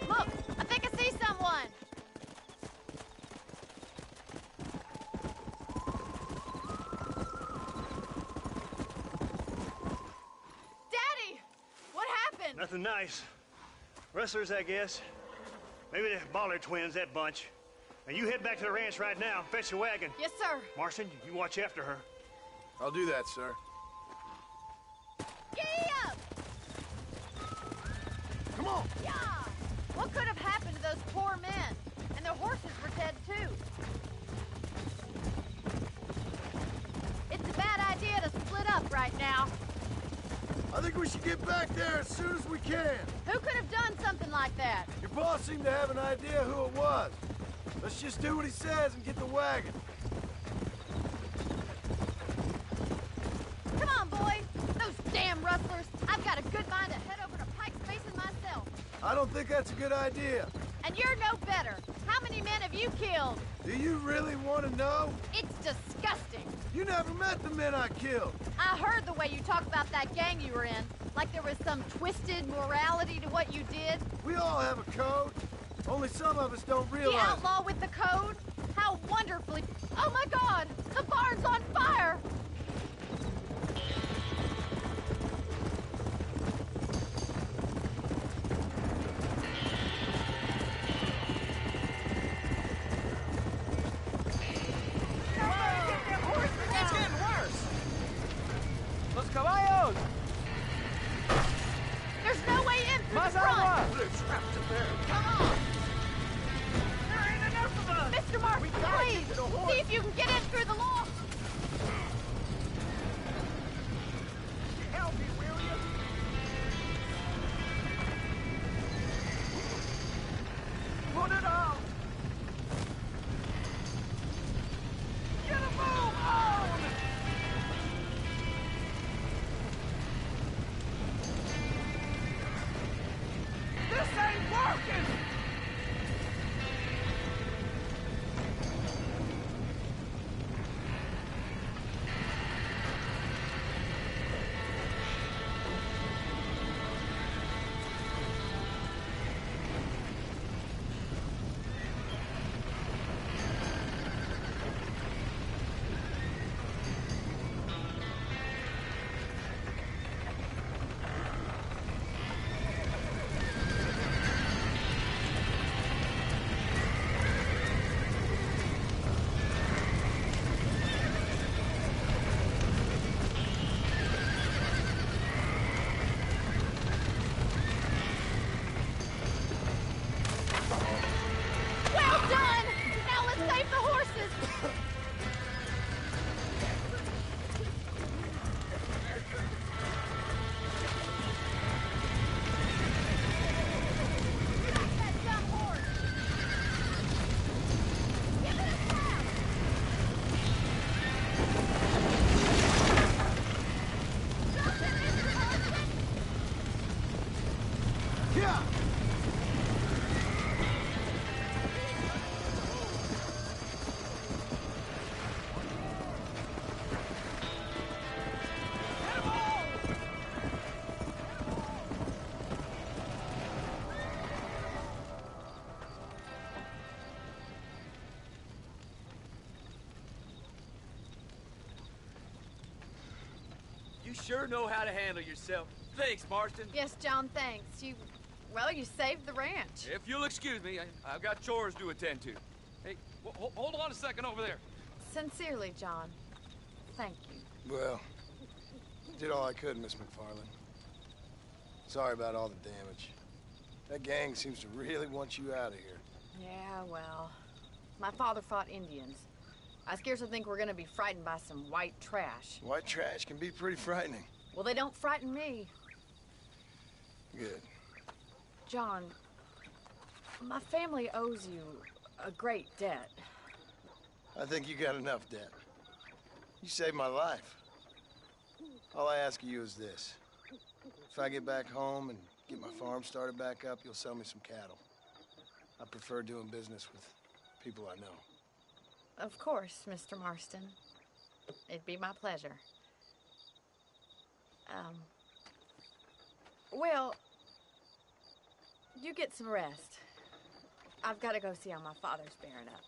Look, I think I see someone. Daddy! What happened? Nothing nice. Rustlers, I guess. Maybe the Baller twins, that bunch. Now you head back to the ranch right now. Fetch the wagon. Yes, sir. Marston, you watch after her. I'll do that, sir. Giddy up! Come on! Yeah! What could have happened to those poor men? And their horses were dead, too. It's a bad idea to split up right now. I think we should get back there as soon as we can. Who could have done something like that? Your boss seemed to have an idea who it was. Let's just do what he says and get the wagon. Come on, boys! Those damn rustlers! I've got a good mind to head over to Pike's Basin myself. I don't think that's a good idea. And you're no better. How many men have you killed? Do you really want to know? It's disgusting. You never met the men I killed. I heard the way you talk about that gang you were in. Like there was some twisted morality to what you did. We all have a code. Only some of us don't realize The outlaw with the code? How wonderfully... Oh my God! The barn's on fire! It's getting worse. Los caballos! There's no way in through Más the front! agua! We're trapped in there. Come on! There ain't enough of us! Mr. Martin, please! get to the horse. See if you can get in through the loft! Help me, will you? Put it on! Get a move on! This ain't working! sure know how to handle yourself. Thanks, Marston. Yes, John, thanks. Well, you saved the ranch. If you'll excuse me, I've got chores to attend to. Hey, hold on a second over there. Sincerely, John. Thank you. Well, did all I could, Miss McFarland. Sorry about all the damage. That gang seems to really want you out of here. Yeah, well, my father fought Indians. I scarcely think we're gonna be frightened by some white trash. White trash can be pretty frightening. Well, they don't frighten me. Good. John, my family owes you a great debt. I think you got enough debt. You saved my life. All I ask of you is this. If I get back home and get my farm started back up, you'll sell me some cattle. I prefer doing business with people I know. Of course, Mr. Marston. It'd be my pleasure. Well, you get some rest. I've got to go see how my father's bearing up.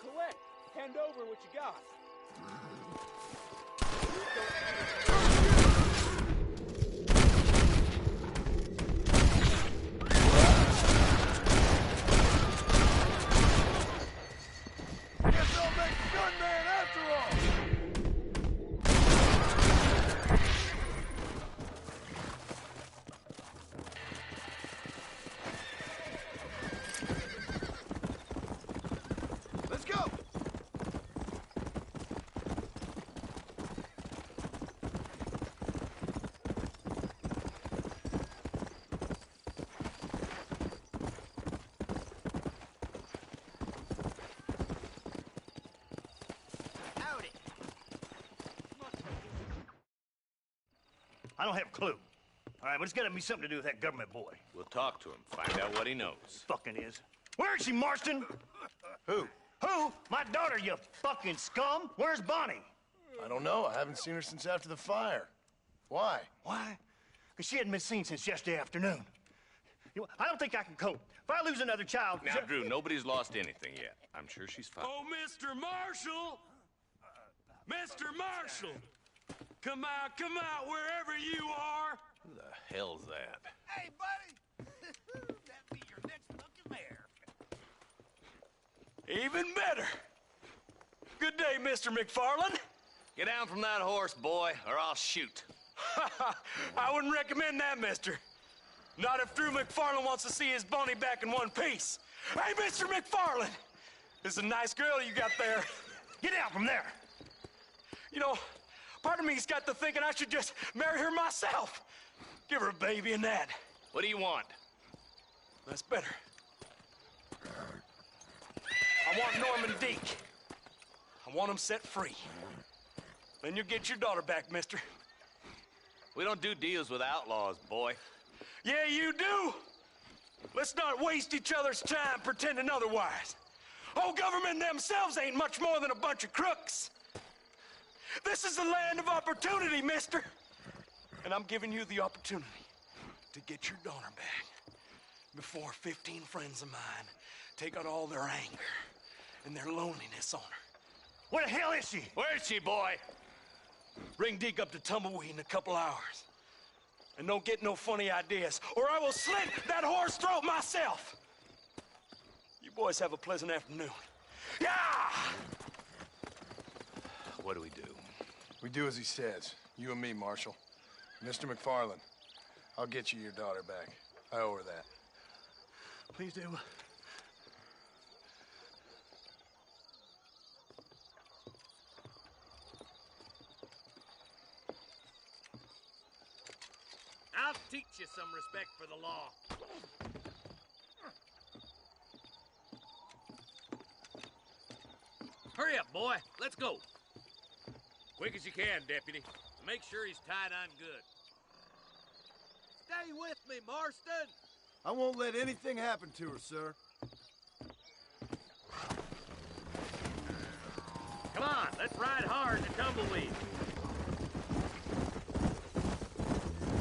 collect. Hand over what you got. Guess I'll make a gunman after all. Let's go. Howdy. I don't have a clue. All right, but it's got to be something to do with that government boy. We'll talk to him, find out what he knows. Fucking is. Where is she, Marston? Who? Who? My daughter, you fucking scum. Where's Bonnie? I don't know. I haven't seen her since after the fire. Why? Why? because she hadn't been seen since yesterday afternoon. I don't think I can cope. If I lose another child... Now, Drew, nobody's lost anything yet. I'm sure she's fine. Oh, Mr. Marshall! Mr. Marshall! Come out, wherever you are! Who the hell's that? Hey, buddy! That'd be your next fucking mayor. Even better! Good day, Mr. McFarland. Get down from that horse, boy, or I'll shoot. I wouldn't recommend that, mister. Not if Drew McFarland wants to see his Bonnie back in one piece. Hey, Mr. McFarland! This is a nice girl you got there. Get out from there! You know, part of me's got to thinking I should just marry her myself. Give her a baby and that. What do you want? That's better. I want Norman Deke. I want him set free. Then you'll get your daughter back, mister. We don't do deals with outlaws, boy. Yeah, you do. Let's not waste each other's time pretending otherwise. Old government themselves ain't much more than a bunch of crooks. This is the land of opportunity, mister. And I'm giving you the opportunity to get your daughter back before 15 friends of mine take out all their anger and their loneliness on her. Where the hell is she? Where is she, boy? Bring Deke up to Tumbleweed in a couple hours. And don't get no funny ideas, or I will slit that horse throat myself. You boys have a pleasant afternoon. Yeah! What do we do? We do as he says. You and me, Marshal. Mr. McFarland, I'll get you your daughter back. I owe her that. Please do. I'll teach you some respect for the law. Hurry up, boy. Let's go. Quick as you can, Deputy. Make sure he's tied on good. Stay with me, Marston. I won't let anything happen to her, sir. Come on, let's ride hard to Tumbleweed.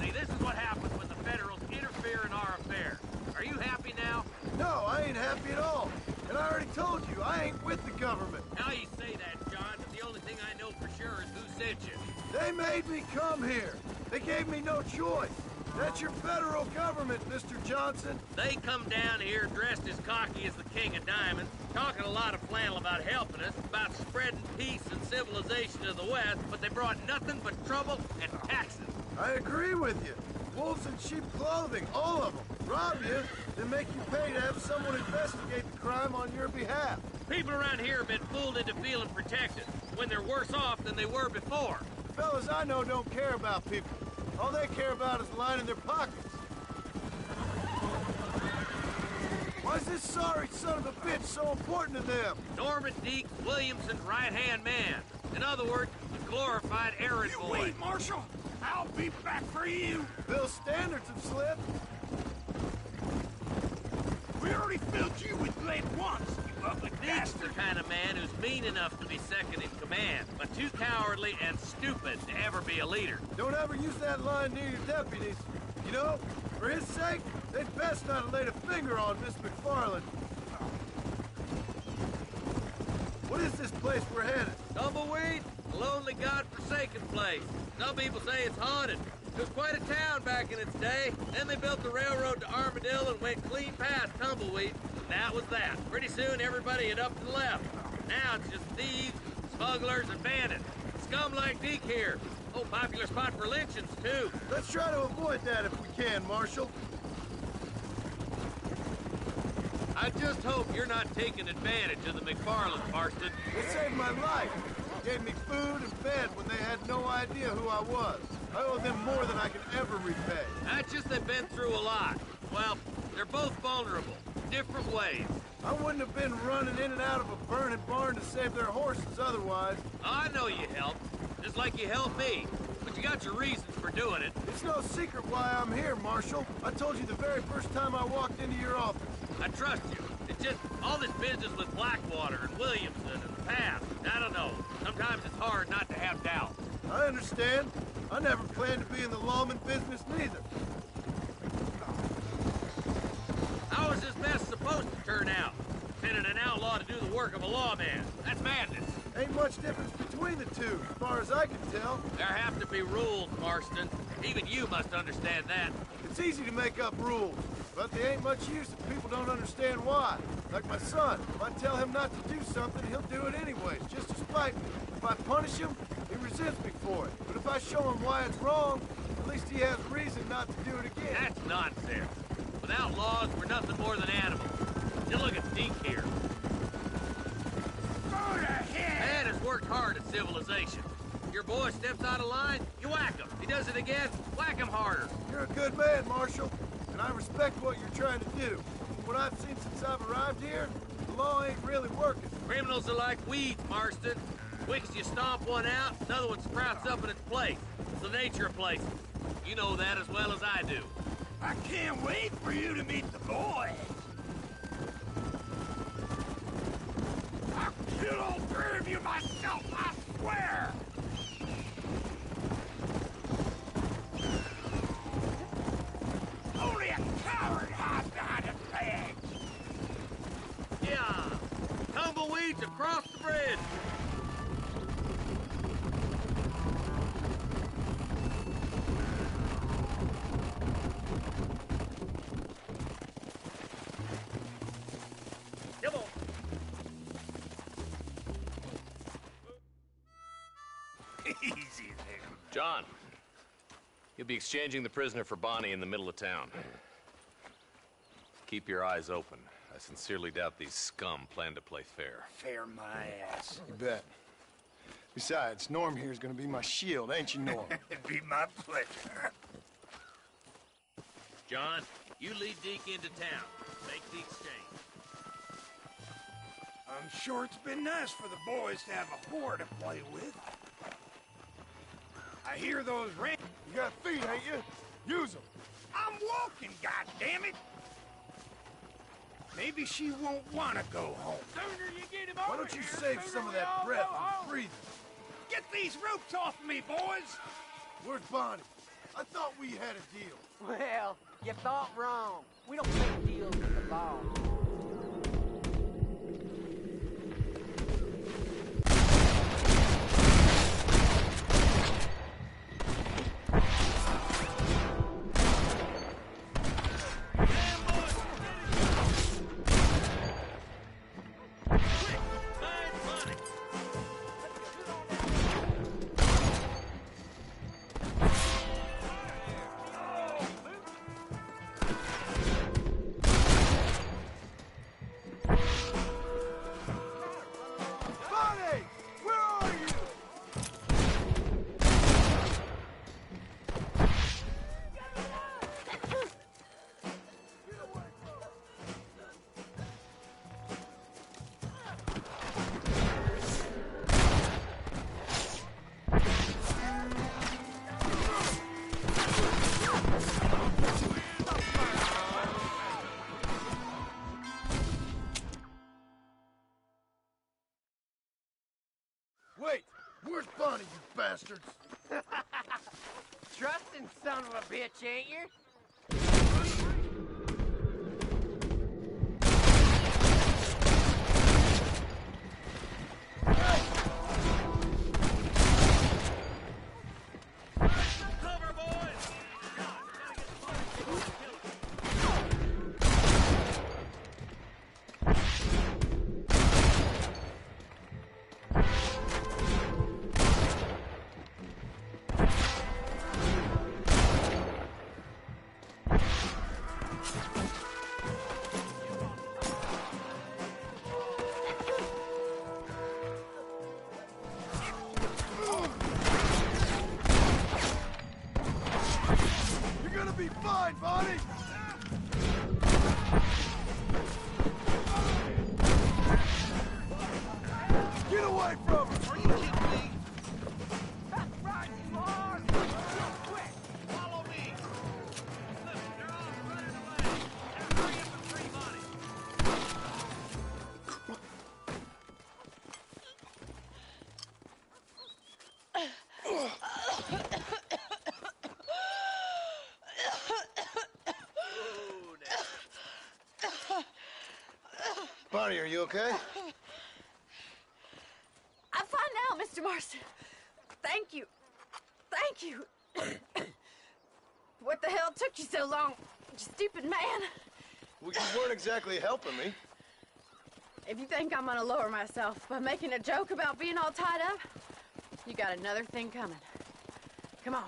See, this is what happens when the Federals interfere in our affairs. Are you happy now? No, I ain't happy at all. And I already told you, I ain't with the government. Now you say that, John, but the only thing I know for sure is who sent you. They made me come here. They gave me no choice. That's your federal government, Mr. Johnson. They come down here dressed as cocky as the King of Diamonds, talking a lot of flannel about helping us, about spreading peace and civilization to the West, but they brought nothing but trouble and taxes. I agree with you. Wolves in sheep clothing, all of them. Rob you, then make you pay to have someone investigate the crime on your behalf. People around here have been fooled into feeling protected, when they're worse off than they were before. The fellas I know don't care about people. All they care about is lining their pockets. Why is this sorry son of a bitch so important to them? Norman Deke, Williamson's right-hand man. In other words, a glorified errand boy. Wait, Marshal! I'll be back for you! Bill's standards have slipped. We already filled you with lead once, you ugly Deke's bastard! the kind of man who's mean enough to be second in command, but too cowardly and stupid to ever be a leader. Don't ever use that line near your deputies. You know, for his sake, they'd best not have laid a finger on Miss McFarland. What is this place we're headed? Tumbleweed? A lonely, god-forsaken place. Some people say it's haunted. It was quite a town back in its day. Then they built the railroad to Armadillo and went clean past Tumbleweed. And that was that. Pretty soon, everybody had up and left. Now it's just thieves, smugglers, and bandits. Scum like Deke here. Oh, popular spot for lynchings, too. Let's try to avoid that if we can, Marshal. I just hope you're not taking advantage of the McFarlands, Marston. They saved my life. Gave me food and bed when they had no idea who I was. I owe them more than I can ever repay. That's just they've been through a lot. Well, they're both vulnerable, different ways. I wouldn't have been running in and out of a burning barn to save their horses otherwise. I know you helped, just like you helped me. But you got your reasons for doing it. It's no secret why I'm here, Marshal. I told you the very first time I walked into your office. I trust you. It's just all this business with Blackwater and Williamson and the past. I don't know. Sometimes it's hard not to have doubts. I understand. I never planned to be in the lawman business neither. man. That's madness. Ain't much difference between the two, as far as I can tell. There have to be rules, Marston. Even you must understand that. It's easy to make up rules, but they ain't much use if people don't understand why. Like my son, if I tell him not to do something, he'll do it anyways, just to spite me. If I punish him, he resents me for it. But if I show him why it's wrong, at least he has reason not to do it again. That's nonsense. Without laws, we're nothing more than animals. Just look at Deke here. Go to hell! Man has worked hard at civilization. Your boy steps out of line, you whack him. He does it again, whack him harder. You're a good man, Marshal, and I respect what you're trying to do. What I've seen since I've arrived here, the law ain't really working. Criminals are like weeds, Marston. Quick as you stomp one out, another one sprouts up in its place. It's the nature of places. You know that as well as I do. I can't wait for you to meet the boys. I'll kill all three of you myself, I swear! Only a coward hides behind a bag. Yeah, tumbleweeds across the bridge. Come on. Easy there. John, you'll be exchanging the prisoner for Bonnie in the middle of town. Keep your eyes open. I sincerely doubt these scum plan to play fair. Fair my ass. You bet. Besides, Norm here's gonna be my shield, ain't you, Norm? It'd be my pleasure. John, you lead Deke into town. Make the exchange. I'm sure it's been nice for the boys to have a whore to play with. I hear those ring. You got feet, ain't you? Use them. I'm walking, goddammit! Maybe she won't want to go home. Sooner you get him Why don't you save some of that breath and breathe? Get these ropes off me, boys! Where's Bonnie? I thought we had a deal. Well, you thought wrong. We don't make deals with the law. Wait, where's Bonnie, you bastards? Trusting son of a bitch, ain't you? Cover, boys! You're gonna be fine, Bonnie! Get away from her! Are you kidding me? That's right, Lord! Quick! Follow me! Look, they're all running away! Now hurry up and free Bonnie! Bonnie, are you okay? Mr. Marston, thank you. Thank you. What the hell took you so long, you stupid man? Well, you weren't exactly helping me. If you think I'm gonna lower myself by making a joke about being all tied up, you got another thing coming. Come on.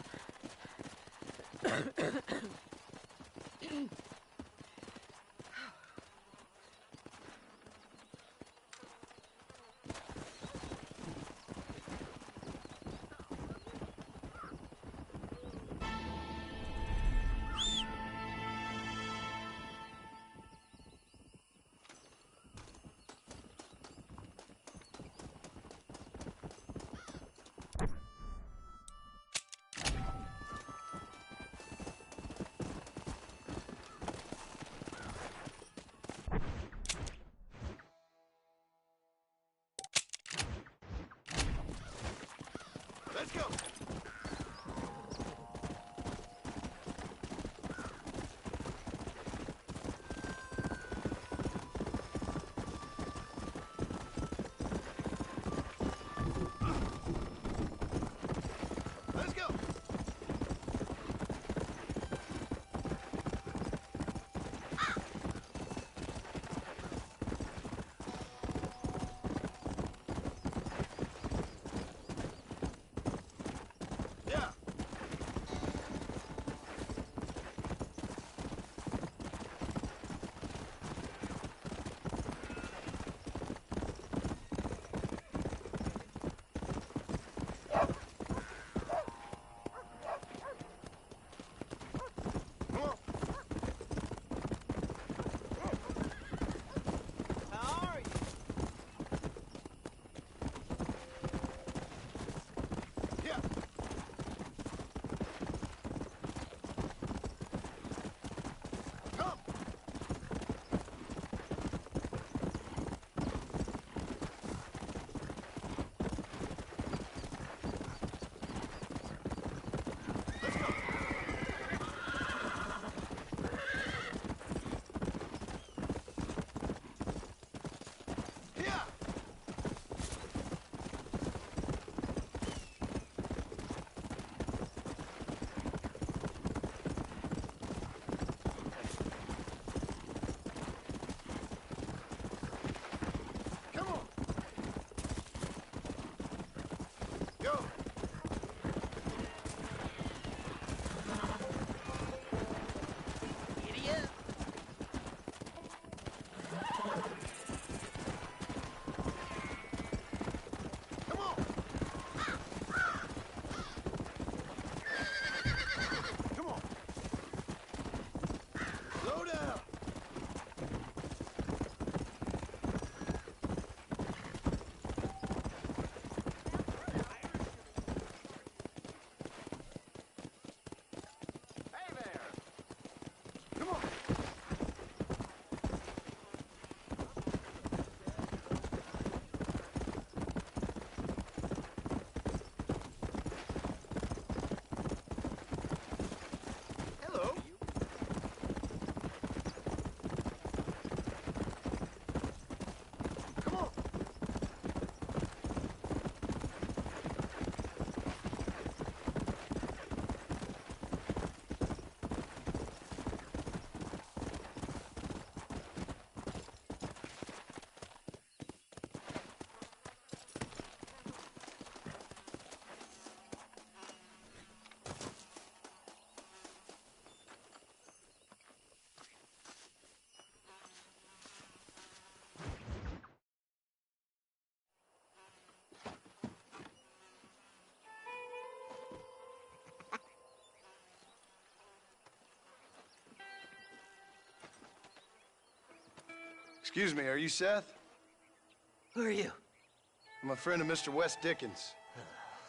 Let's go. Let's go. Yeah. Come on. How are you? Yeah. Come. Let's go. Yeah. Come on. Go. Idiot. Come on. Come on. Slow down. Hey there. Come on. Hello. Come on. Excuse me, are you Seth? Who are you? I'm a friend of Mr. West Dickens.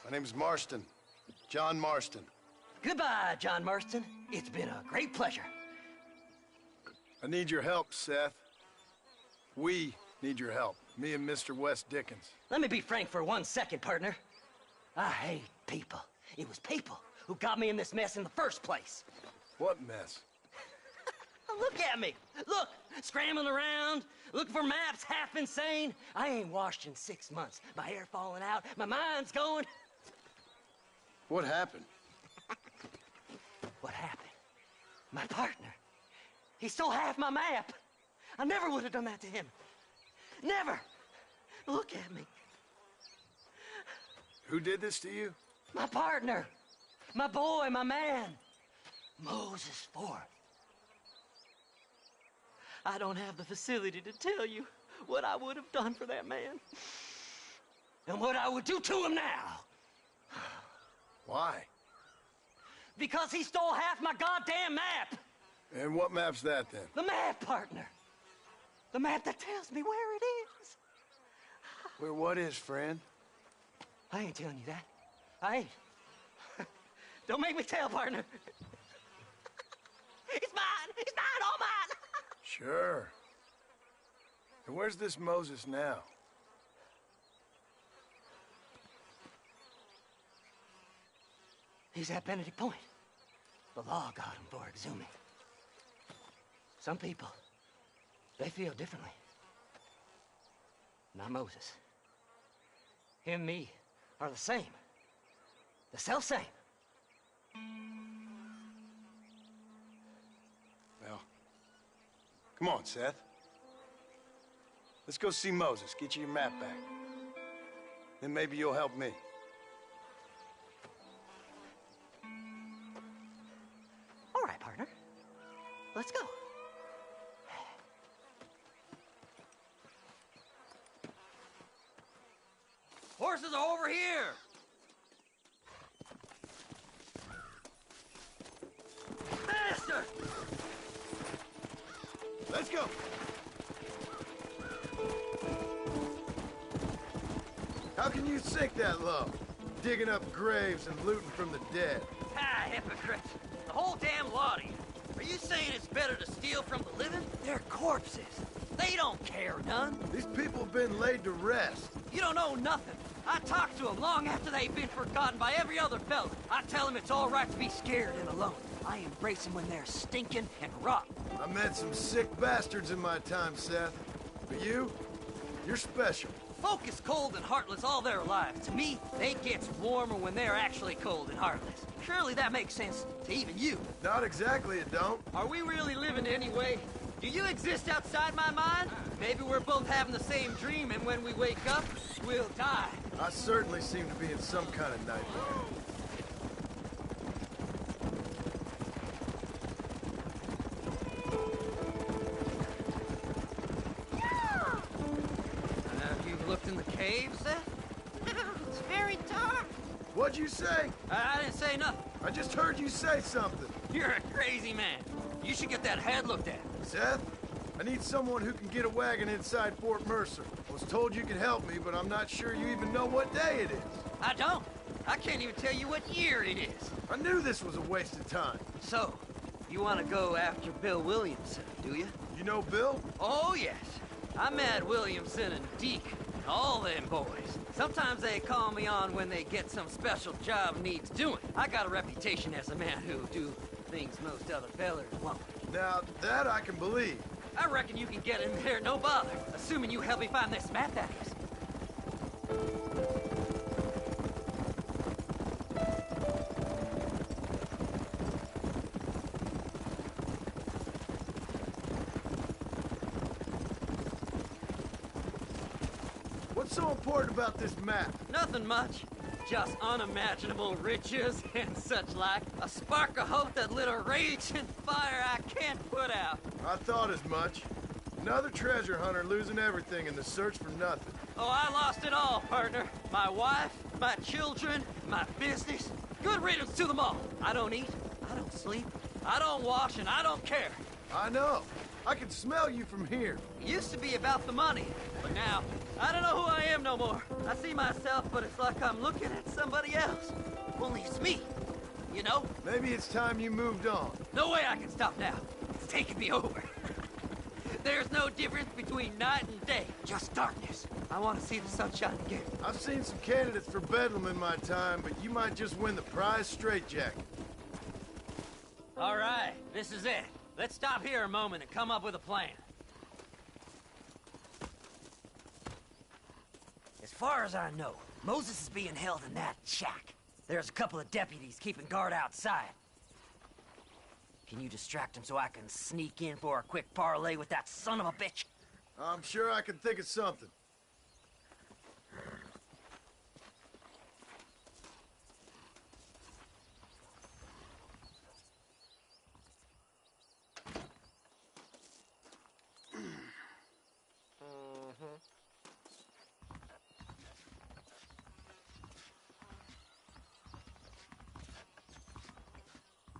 My name is Marston. John Marston. Goodbye, John Marston. It's been a great pleasure. I need your help, Seth. We need your help. Me and Mr. West Dickens. Let me be frank for 1 second, partner. I hate people. It was people who got me in this mess in the first place. What mess? Look at me. Look, scrambling around, looking for maps, half insane. I ain't washed in 6 months. My hair falling out, my mind's going. What happened? What happened? My partner. He stole half my map. I never would have done that to him. Never. Look at me. Who did this to you? My partner. My boy, my man. Moses Ford. I don't have the facility to tell you what I would have done for that man. And what I would do to him now. Why? Because he stole half my goddamn map. And what map's that, then? The map, partner. The map that tells me where it is. Where what is, friend? I ain't telling you that. I ain't. Don't make me tell, partner. It's mine! It's mine! All mine! Sure. And where's this Moses now? He's at Benedict Point. The law got him for exhuming. Some people, they feel differently. Not Moses. Him and me are the same. The self-same. Well, come on, Seth. Let's go see Moses, get you your map back. Then maybe you'll help me. All right, partner. Let's go. Horses are over here! Faster! Let's go! How can you sink that low? Digging up graves and looting from the dead. Ah, hypocrite. The whole damn lot of you. Are you saying it's better to steal from the living? They're corpses. They don't care none. These people have been laid to rest. You don't know nothing. I talk to them long after they've been forgotten by every other fella. I tell them it's all right to be scared and alone. I embrace them when they're stinking and rotten. I met some sick bastards in my time, Seth. But you're special. Folk is cold and heartless all their lives. To me, they gets warmer when they're actually cold and heartless. Surely that makes sense to even you. Not exactly, it don't. Are we really living anyway? Do you exist outside my mind? Maybe we're both having the same dream, and when we wake up, we'll die. I certainly seem to be in some kind of nightmare. Have you looked in the caves, Seth? It's very dark. What'd you say? I didn't say nothing. I just heard you say something. You're a crazy man. You should get that head looked at. Seth, I need someone who can get a wagon inside Fort Mercer. I was told you could help me, but I'm not sure you even know what day it is. I don't. I can't even tell you what year it is. I knew this was a waste of time. So, you want to go after Bill Williamson, do you? You know Bill? Oh, yes. I met Williamson and Deke, and all them boys. Sometimes they call me on when they get some special job needs doing. I got a reputation as a man who'll do things most other fellers won't. Now, that I can believe. I reckon you can get in there, no bother. Assuming you help me find this map, that is. What's so important about this map? Nothing much. Just unimaginable riches and such like. A spark of hope that lit a raging fire I can't put out. I thought as much. Another treasure hunter losing everything in the search for nothing. Oh, I lost it all, partner. My wife, my children, my business. Good riddance to them all. I don't eat, I don't sleep, I don't wash, and I don't care. I know. I can smell you from here. It used to be about the money, but now, I don't know who I am no more. I see myself, but it's like I'm looking at somebody else. Only it's me, you know? Maybe it's time you moved on. No way I can stop now. It's taking me over. There's no difference between night and day, just darkness. I want to see the sunshine again. I've seen some candidates for Bedlam in my time, but you might just win the prize straitjacket. All right, this is it. Let's stop here a moment and come up with a plan. As far as I know, Moses is being held in that shack. There's a couple of deputies keeping guard outside. Can you distract him so I can sneak in for a quick parlay with that son of a bitch? I'm sure I can think of something.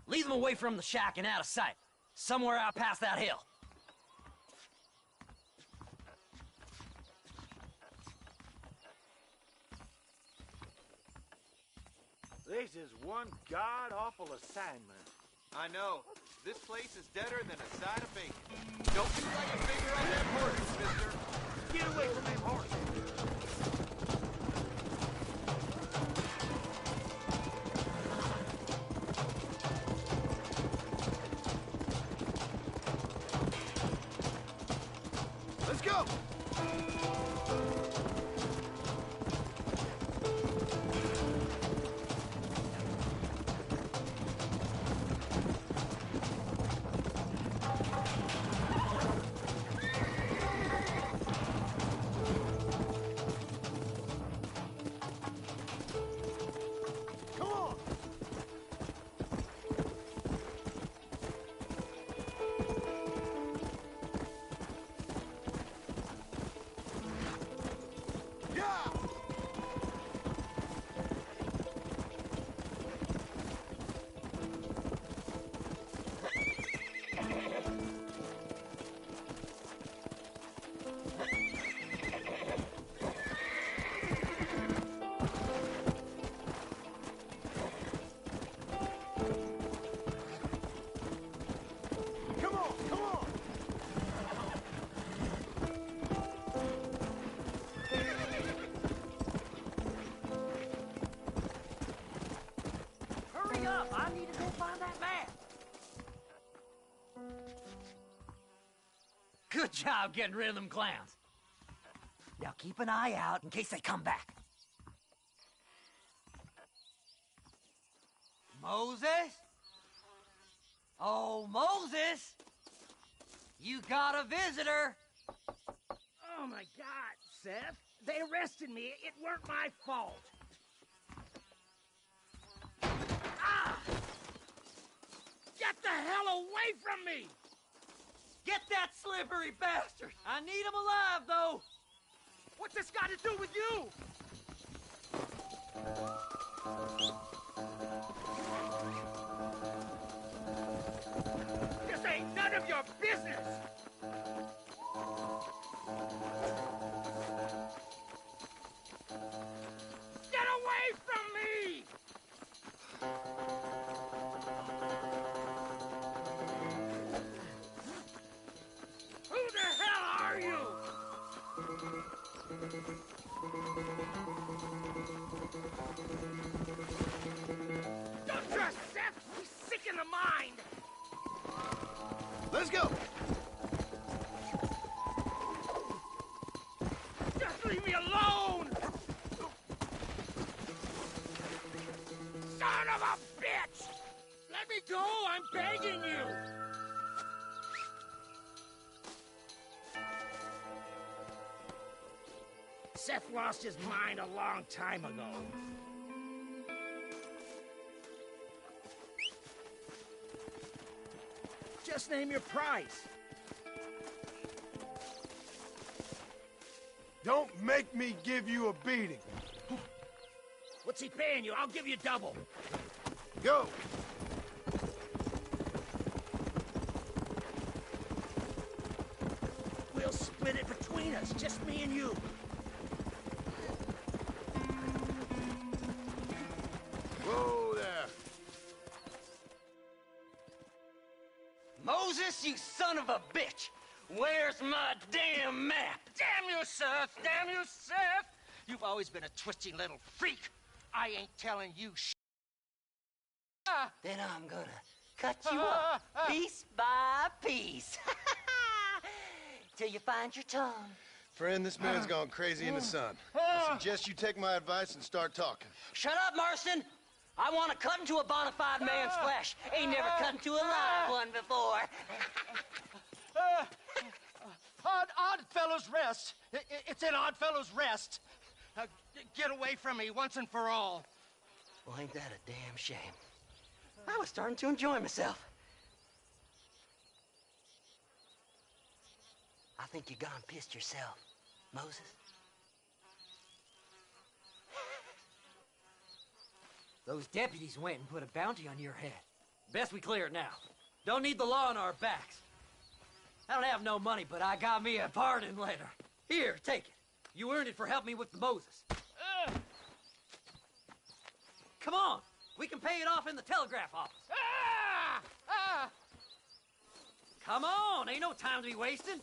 Lead them away from the shack and out of sight. Somewhere out past that hill. This is one god-awful assignment. I know. This place is deader than a side of bacon. Don't you like a finger on that horse, mister? Get away from them horses. Let's go! I need to go find that man. Good job getting rid of them clowns. Now keep an eye out in case they come back. Moses? Oh, Moses! You got a visitor! Oh my God, Seth. They arrested me. It weren't my fault. Ah! Get the hell away from me! Get that slippery bastard! I need him alive, though! What's this got to do with you? This ain't none of your business! Get away from me! Who the hell are you? Don't trust Seth! He's sick in the mind! Let's go! Just leave me alone! Son of a bitch! Let me go! I'm begging you! Seth lost his mind a long time ago. Just name your price. Don't make me give you a beating. What's he paying you? I'll give you double. Go! We'll split it between us, just me and you. Whoa there! Moses, you son of a bitch! Where's my damn map? Damn you, Seth! Damn you, Seth! You've always been a twisty little freak. I ain't telling you Then I'm gonna cut you up piece by tease. Till you find your tongue. Friend, this man's gone crazy in the sun. I suggest you take my advice and start talking. Shut up, Marston! I want to cut into a bona fide man's flesh. Ain't never cut into a live one before. Odd Fellow's Rest. It's in Odd Fellow's Rest. Get away from me once and for all. Well, ain't that a damn shame? I was starting to enjoy myself. I think you gone pissed yourself, Moses. Those deputies went and put a bounty on your head. Best we clear it now. Don't need the law on our backs. I don't have no money, but I got me a pardon letter. Here, take it. You earned it for helping me with the Moses. Come on. We can pay it off in the telegraph office. Come on. Ain't no time to be wasted.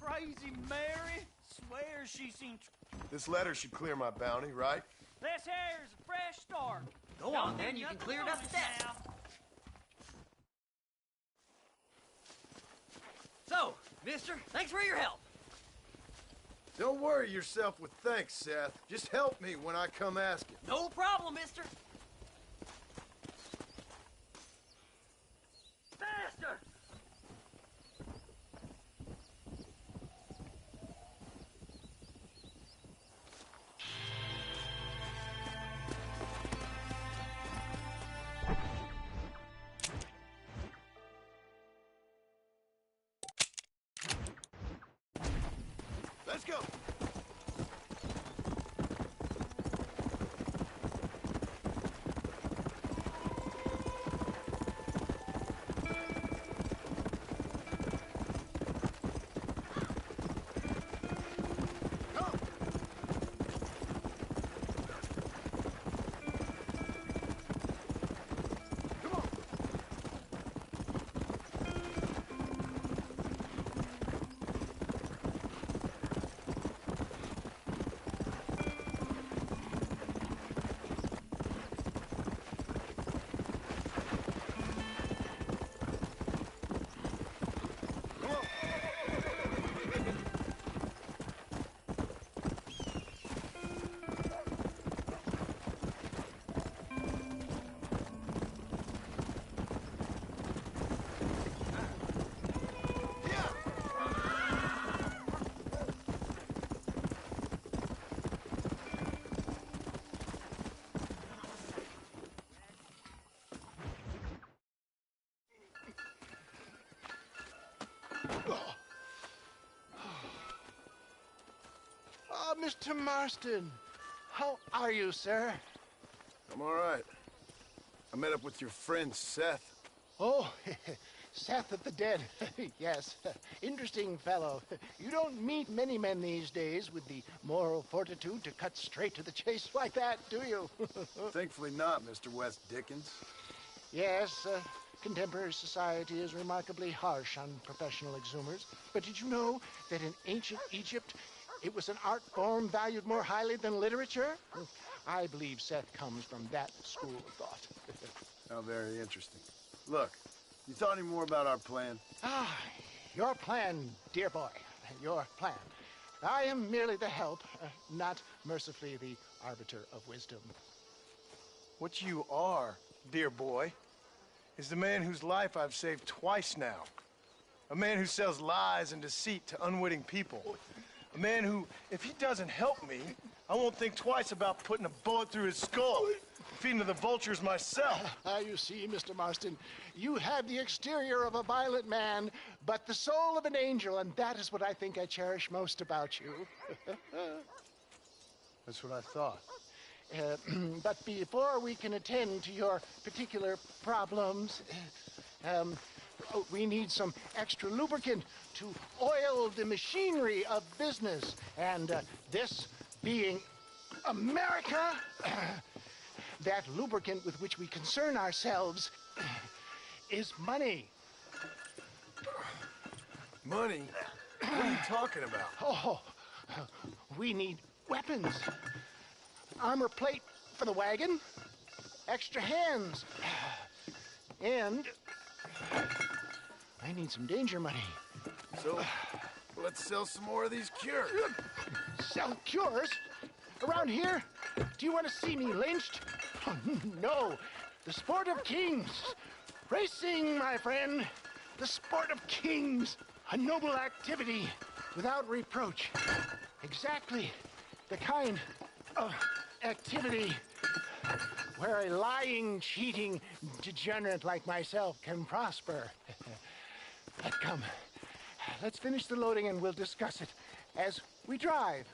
Crazy Mary swears she's seen. This letter should clear my bounty, right? This here's a fresh start. Go on, then. You can clear it up to that. So, mister, thanks for your help. Don't worry yourself with thanks, Seth. Just help me when I come asking. No problem, mister. Faster! Let's go. Mr. Marston. How are you, sir? I'm all right. I met up with your friend, Seth. Oh, Seth of the Dead. Yes, interesting fellow. You don't meet many men these days with the moral fortitude to cut straight to the chase like that, do you? Thankfully not, Mr. West Dickens. Yes, contemporary society is remarkably harsh on professional exhumers. But did you know that in ancient Egypt, it was an art form valued more highly than literature? I believe Seth comes from that school of thought. How very interesting. Look, you thought any more about our plan? Ah, your plan, dear boy. Your plan. I am merely the help, not mercifully the arbiter of wisdom. What you are, dear boy, is the man whose life I've saved twice now. A man who sells lies and deceit to unwitting people. A man who, if he doesn't help me, I won't think twice about putting a bullet through his skull, feeding to the vultures myself. You see, Mr. Marston, you have the exterior of a violent man, but the soul of an angel, and that is what I think I cherish most about you. That's what I thought. But before we can attend to your particular problems, we need some extra lubricant to oil the machinery of business. And this being America, that lubricant with which we concern ourselves is money. Money? What are you talking about? Oh, we need weapons. Armor plate for the wagon. Extra hands. And I need some danger money. So, let's sell some more of these cures. Sell cures? Around here? Do you want to see me lynched? Oh, no. The sport of kings. Racing, my friend. The sport of kings. A noble activity without reproach. Exactly the kind of activity where a lying, cheating degenerate like myself can prosper. But come, let's finish the loading and we'll discuss it as we drive.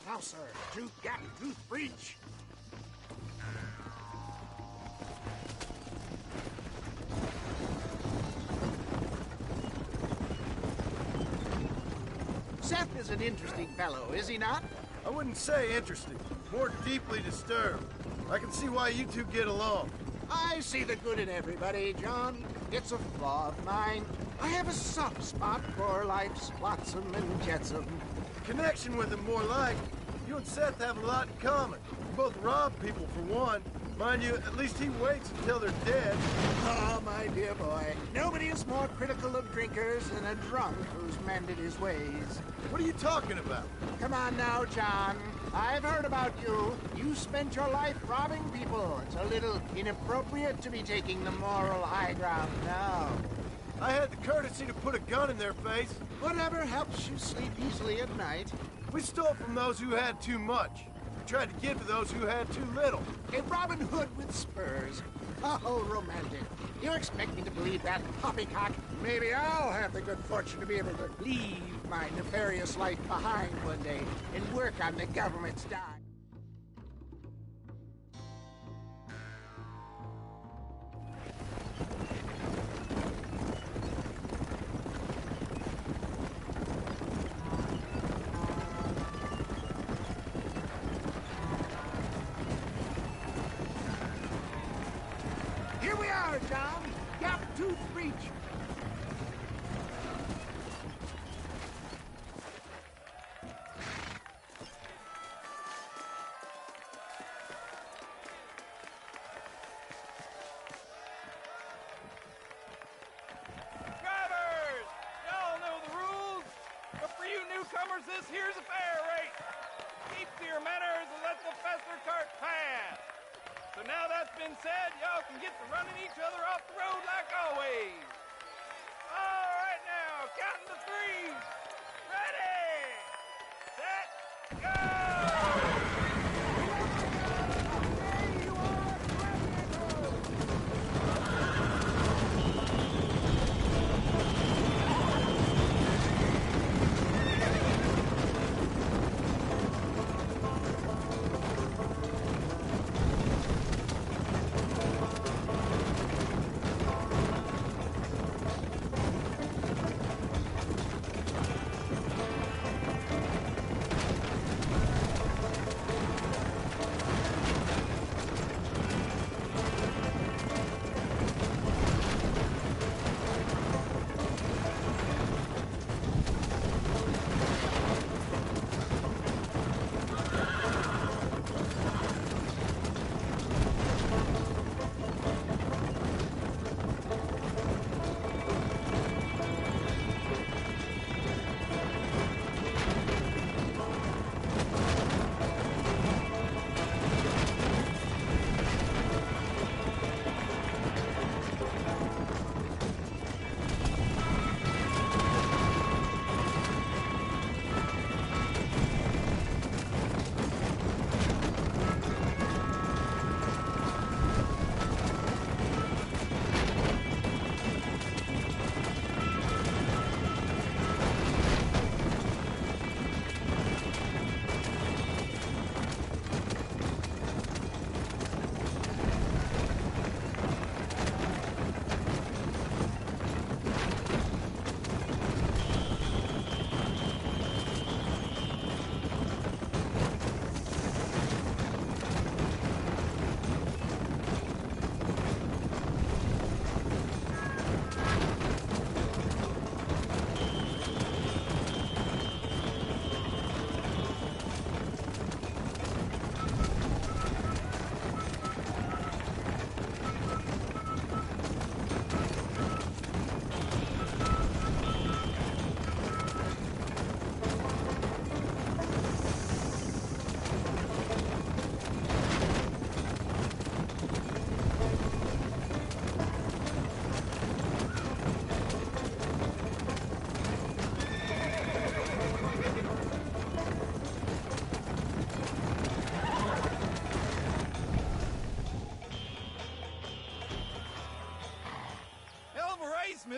Now, sir, gap tooth breach. Seth is an interesting fellow, is he not? I wouldn't say interesting, more deeply disturbed. I can see why you two get along. I see the good in everybody, John. It's a flaw of mine. I have a soft spot for life's flotsam and jetsam. Connection with him more like. You and Seth have a lot in common. You both rob people for one. Mind you, at least he waits until they're dead. Oh, my dear boy. Nobody is more critical of drinkers than a drunk who's mended his ways. What are you talking about? Come on now, John. I've heard about you. You spent your life robbing people. It's a little inappropriate to be taking the moral high ground now. I had the courtesy to put a gun in their face. Whatever helps you sleep easily at night. We stole from those who had too much. We tried to give to those who had too little. A Robin Hood with spurs. Oh, romantic. You expect me to believe that poppycock? Maybe I'll have the good fortune to be able to leave my nefarious life behind one day and work on the government's dime. Here we are, John. Gap tooth breach. Drivers! Y'all know the rules. But for you newcomers, this here's a fair rate. Keep to your manners and let the fester cart pass. So now that's been said, y'all can get to running each other off the road like always. All right now, counting to three. Ready, set, go!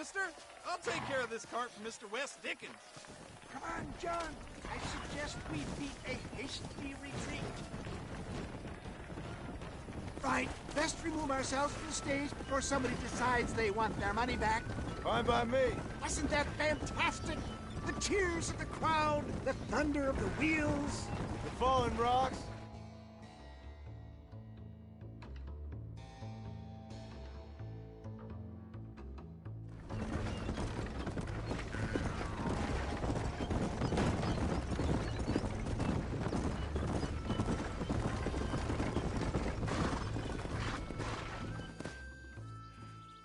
mister. I'll take care of this cart for Mr. West Dickens. Come on, John. I suggest we beat a hasty retreat. Right, best remove ourselves from the stage before somebody decides they want their money back. Fine by me. Wasn't that fantastic? The cheers of the crowd, the thunder of the wheels. The falling rocks.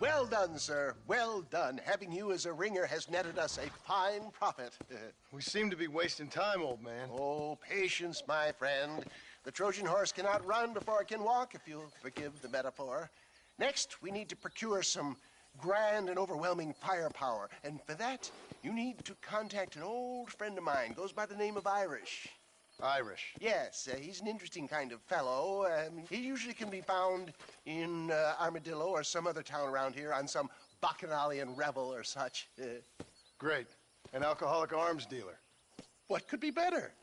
Well done, sir. Well done. Having you as a ringer has netted us a fine profit. We seem to be wasting time, old man. Oh, patience, my friend. The Trojan horse cannot run before it can walk, if you'll forgive the metaphor. Next, we need to procure some grand and overwhelming firepower. And for that, you need to contact an old friend of mine. Goes by the name of Irish. Irish? Yes, he's an interesting kind of fellow. He usually can be found in Armadillo or some other town around here on some bacchanalian revel or such. Great. An alcoholic arms dealer. What could be better?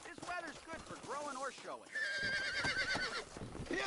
This weather's good for growing or showing. Yeah!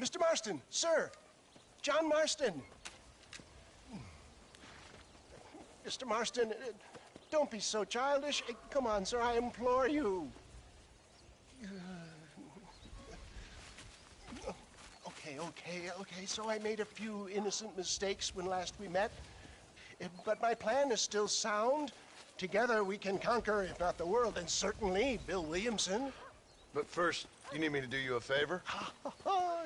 Mr. Marston, sir. John Marston. Mr. Marston, don't be so childish. Come on, sir, I implore you. Okay, so I made a few innocent mistakes when last we met. But my plan is still sound. Together we can conquer, if not the world, then certainly Bill Williamson. But first, you need me to do you a favor?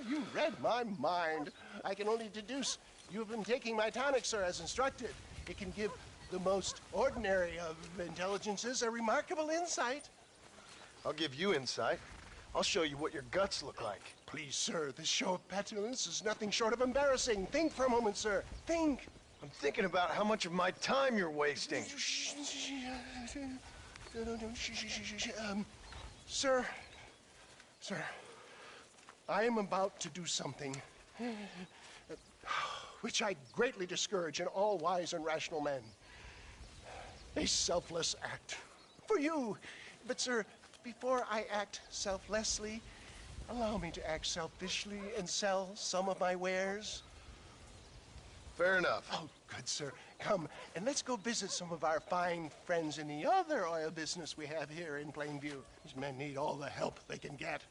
You read my mind. I can only deduce you have been taking my tonic, sir, as instructed. It can give the most ordinary of intelligences a remarkable insight. I'll give you insight. I'll show you what your guts look like. Please, sir, this show of petulance is nothing short of embarrassing. Think for a moment, sir. Think. I'm thinking about how much of my time you're wasting. Sir, I am about to do something which I greatly discourage in all wise and rational men. A selfless act for you. But, sir, before I act selflessly, allow me to act selfishly and sell some of my wares. Fair enough. Oh, good, sir. Come, and let's go visit some of our fine friends in the other oil business we have here in Plainview. These men need all the help they can get.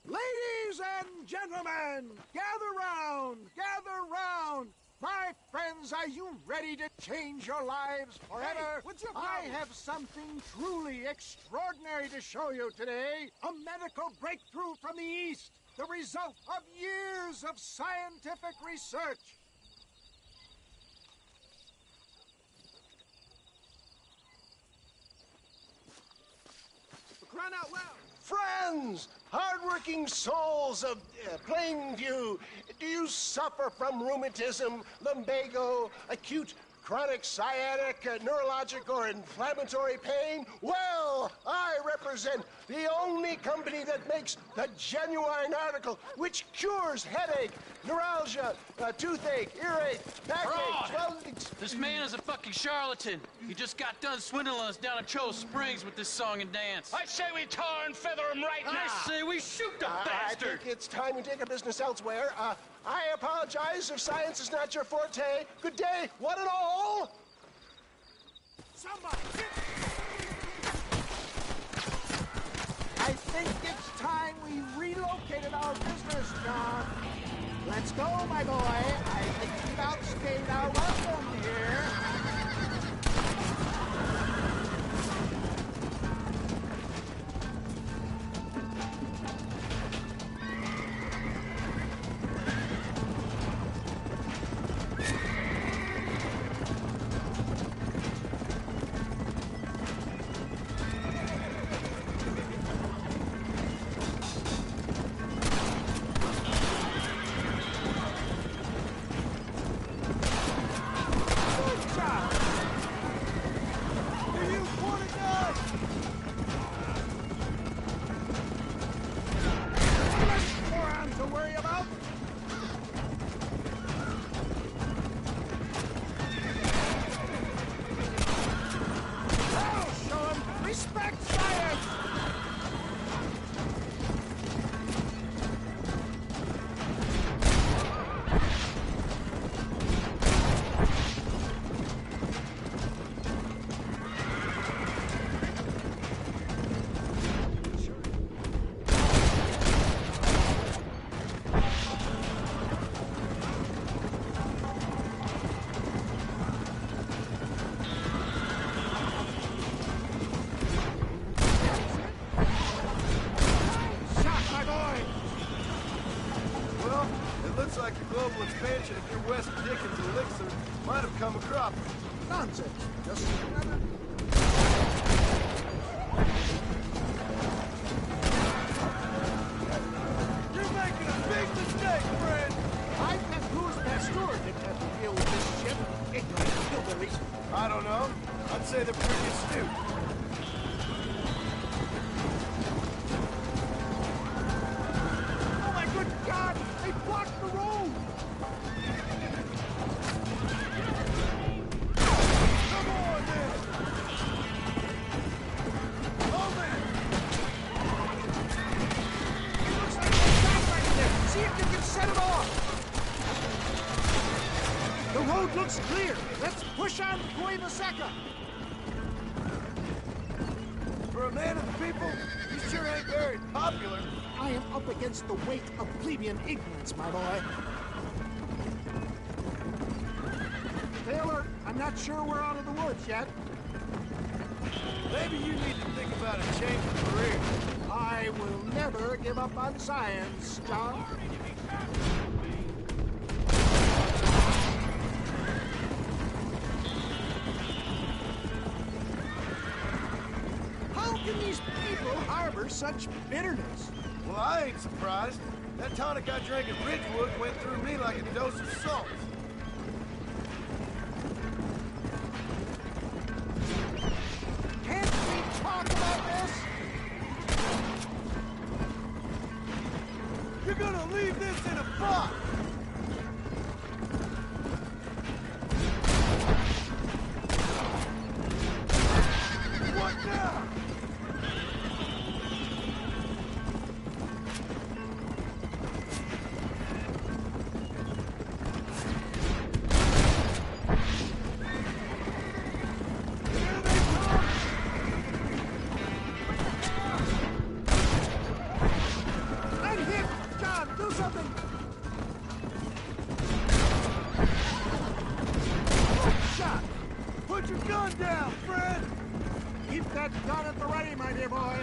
Ladies and gentlemen, gather round, gather round. My friends, are you ready to change your lives forever? Hey, what's your problem? I have something truly extraordinary to show you today. A medical breakthrough from the East. The result of years of scientific research. For crying out loud! Friends, hardworking souls of Plainview, do you suffer from rheumatism, lumbago, acute chronic sciatic, neurologic, or inflammatory pain? Well, I represent the only company that makes the genuine article which cures headache, neuralgia, toothache, earache, backache, This man is a fucking charlatan. He just got done swindling us down at Cho Springs with this song and dance. I say we tar and feather him right now. I say we shoot the I bastard. think it's time we take our business elsewhere. I apologize if science is not your forte. Good day, one and all. Somebody! I think it's time we relocated our business, John. Let's go, my boy. I think we've outstayed our welcome here. global expansion of your West Dickens elixir might have come a cropping. Nonsense. Just another... You're making a big mistake, friend! I bet Louis Pasteur didn't have to deal with this shit. Ignorant hillbillies. I don't know. I'd say they're pretty astute. Oh my good God! They blocked the road! Come on, then! Hold it! It looks like they got right there. See if you can set it off. The road looks clear. Let's push on Cueva Seca. For a man of the people, you sure ain't very popular. I am up against the weight of plebeian ignorance, my boy. Taylor, I'm not sure we're out of the woods yet. Maybe you need to think about a change of career. I will never give up on science, John. How can these people harbor such bitterness? Well, I ain't surprised. That tonic I drank at Ridgewood went through me like a dose of salt. Can't we talk about this? You're gonna leave this in a box! What now? I'm hit! John, do something! Good shot! Put your gun down, Fred! Keep that gun at the ready, my dear boy.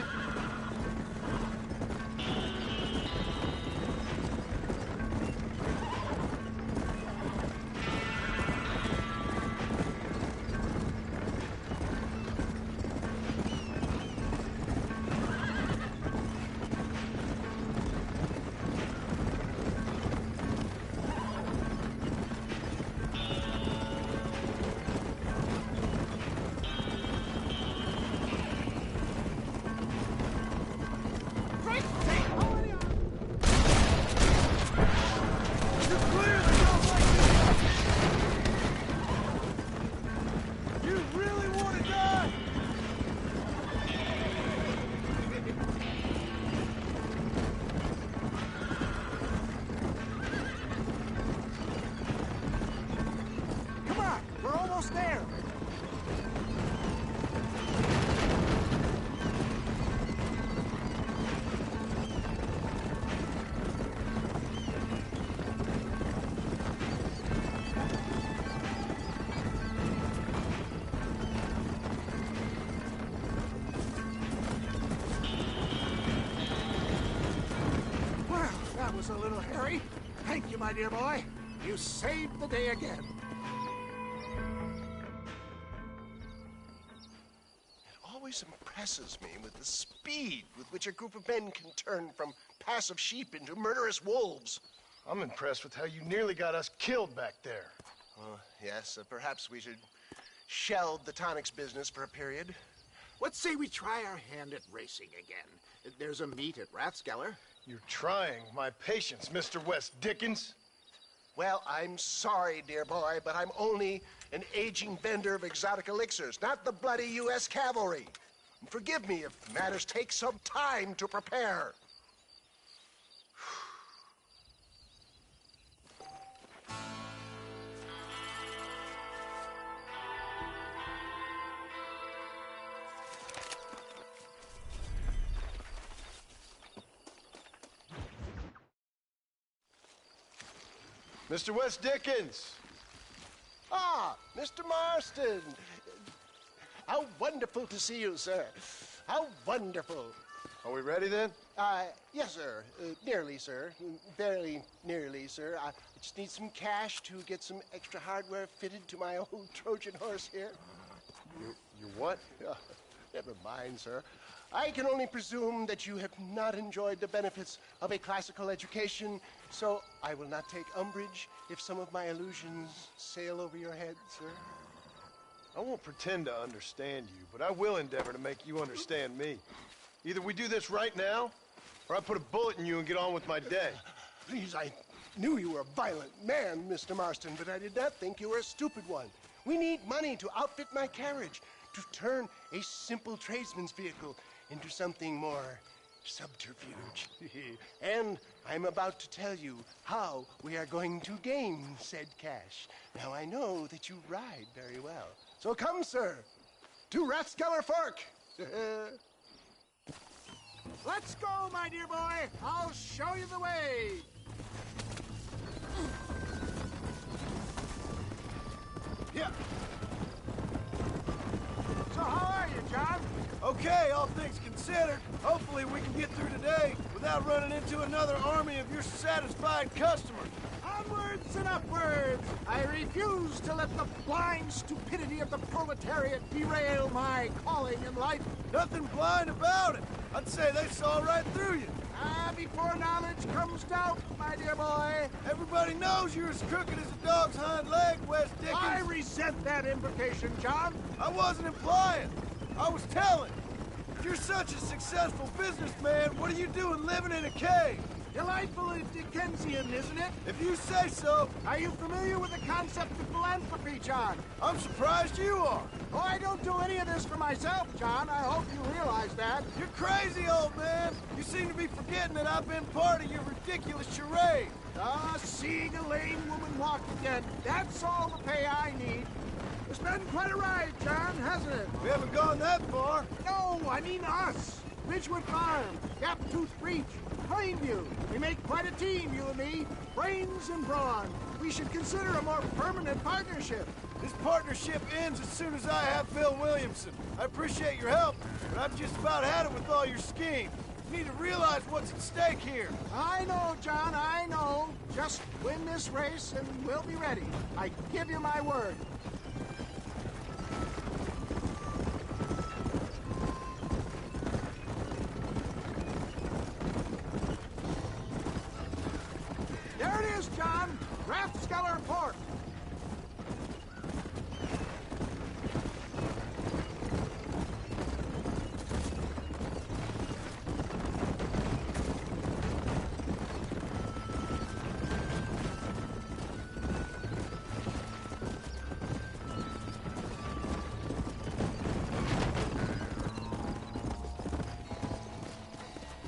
You really want to die? Come on, we're almost there. Well, that was a little hairy. Thank you, my dear boy. You saved the day again. It always impresses me with the speed with which a group of men can turn from passive sheep into murderous wolves. I'm impressed with how you nearly got us killed back there. Yes, perhaps we should shelve the tonics business for a period. Let's say we try our hand at racing again. There's a meet at Rathskeller. You're trying my patience, Mr. West Dickens. Well, I'm sorry, dear boy, but I'm only an aging vendor of exotic elixirs, not the bloody U.S. cavalry. Forgive me if matters take some time to prepare. Mr. West Dickens! Ah, Mr. Marston. How wonderful to see you, sir. How wonderful. Are we ready then? Yes, sir. Nearly, sir. Barely nearly, sir. I just need some cash to get some extra hardware fitted to my old Trojan horse here. You what? Never mind, sir. I can only presume that you have not enjoyed the benefits of a classical education, so I will not take umbrage if some of my illusions sail over your head, sir. I won't pretend to understand you, but I will endeavor to make you understand me. Either we do this right now, or I put a bullet in you and get on with my day. Please, I knew you were a violent man, Mr. Marston, but I did not think you were a stupid one. We need money to outfit my carriage, to turn a simple tradesman's vehicle into something more subterfuge. And I'm about to tell you how we are going to gain said cash. Now, I know that you ride very well. So come, sir, to Rathskeller Fork. Let's go, my dear boy. I'll show you the way. Yeah. So how are you, John? Okay, all things considered. Hopefully we can get through today without running into another army of your satisfied customers. Onwards and upwards! I refuse to let the blind stupidity of the proletariat derail my calling in life. Nothing blind about it. I'd say they saw right through you. Before knowledge comes doubt, my dear boy. Everybody knows you're as crooked as a dog's hind leg, Wes Dickens. I resent that implication, John. I wasn't implying. I was telling. If you're such a successful businessman, what are you doing living in a cave? Delightfully Dickensian, isn't it? If you say so. Are you familiar with the concept of philanthropy, John? I'm surprised you are. Oh, I don't do any of this for myself, John. I hope you realize that. You're crazy, old man. You seem to be forgetting that I've been part of your ridiculous charade. Seeing a lame woman walk again. That's all the pay I need. It's been quite a ride, John, hasn't it? We haven't gone that far. No, I mean us. Ridgewood Farm, Gaptooth Breach, Plainview. We make quite a team, you and me. Brains and brawn. We should consider a more permanent partnership. This partnership ends as soon as I have Bill Williamson. I appreciate your help, but I've just about had it with all your schemes. You need to realize what's at stake here. I know, John, I know. Just win this race and we'll be ready. I give you my word. There it is, John. Rathskeller Port.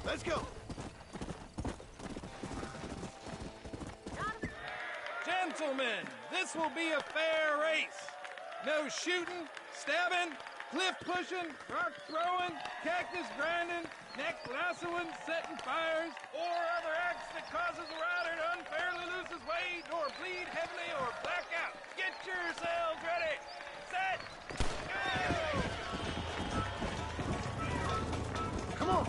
Let's go. Gentlemen, this will be a fair race. No shooting, stabbing, cliff pushing, rock throwing, cactus grinding, neck lassoing, setting fires, or other acts that causes a rider to unfairly lose his weight, or bleed heavily, or black out. Get yourselves ready. Set. Go! Come on.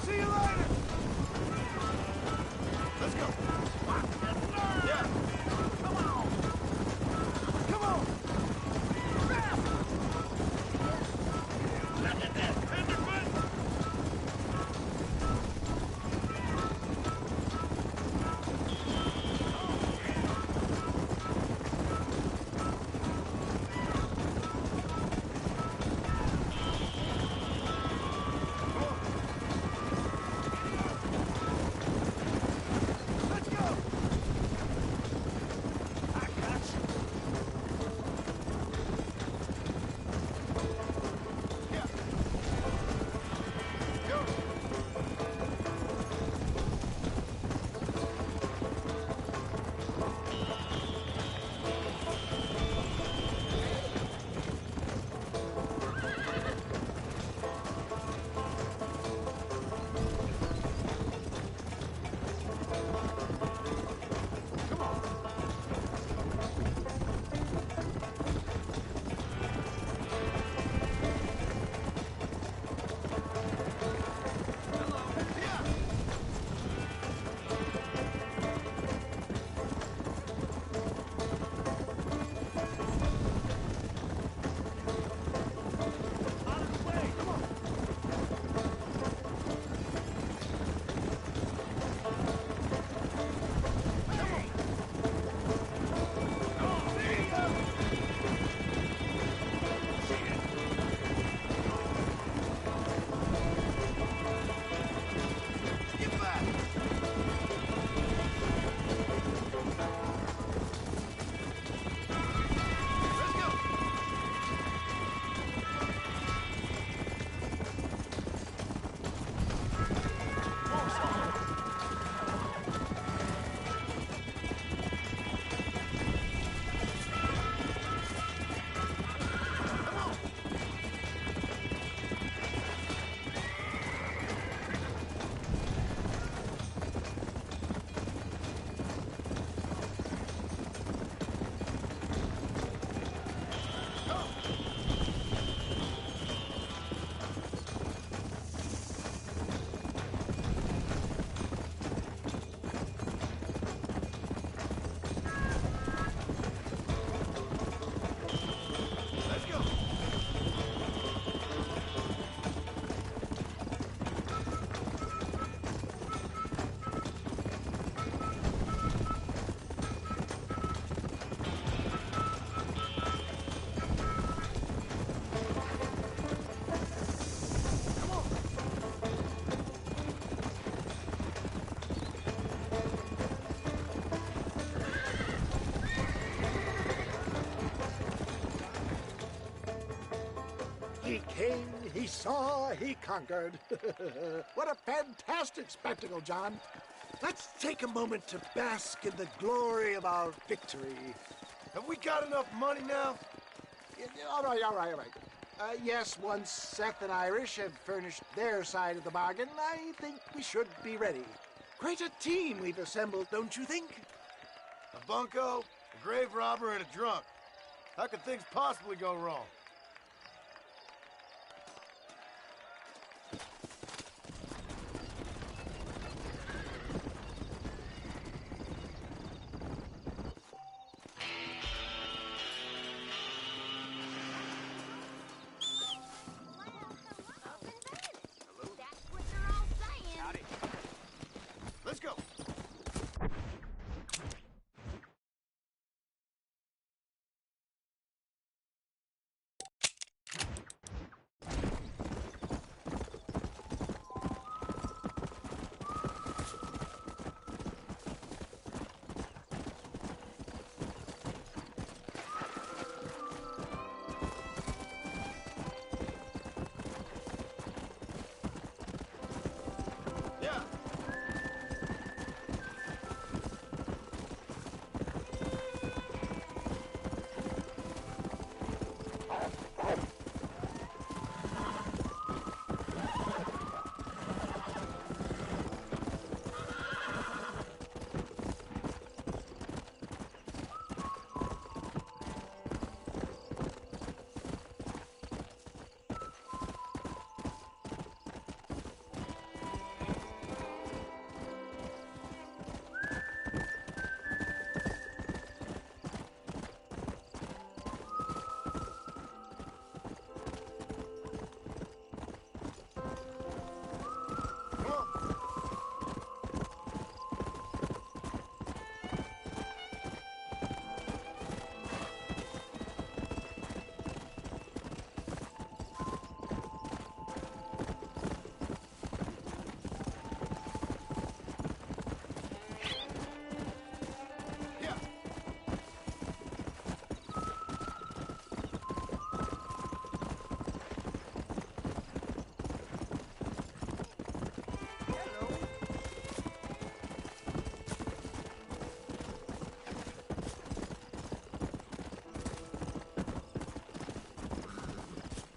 See you later. Let's go. Yeah. Come on. Come on. Let's go. He saw, he conquered. What a fantastic spectacle, John. Let's take a moment to bask in the glory of our victory. Have we got enough money now? All right. Yes, once Seth and Irish have furnished their side of the bargain, I think we should be ready. Quite a team we've assembled, don't you think? A bunco, a grave robber, and a drunk. How could things possibly go wrong? Let's go. Yeah.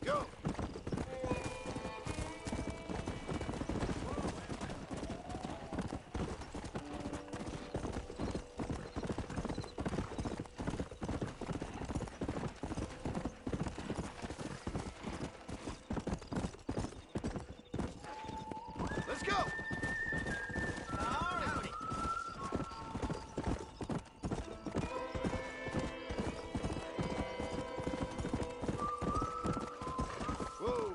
Go. Let's go. Whoa.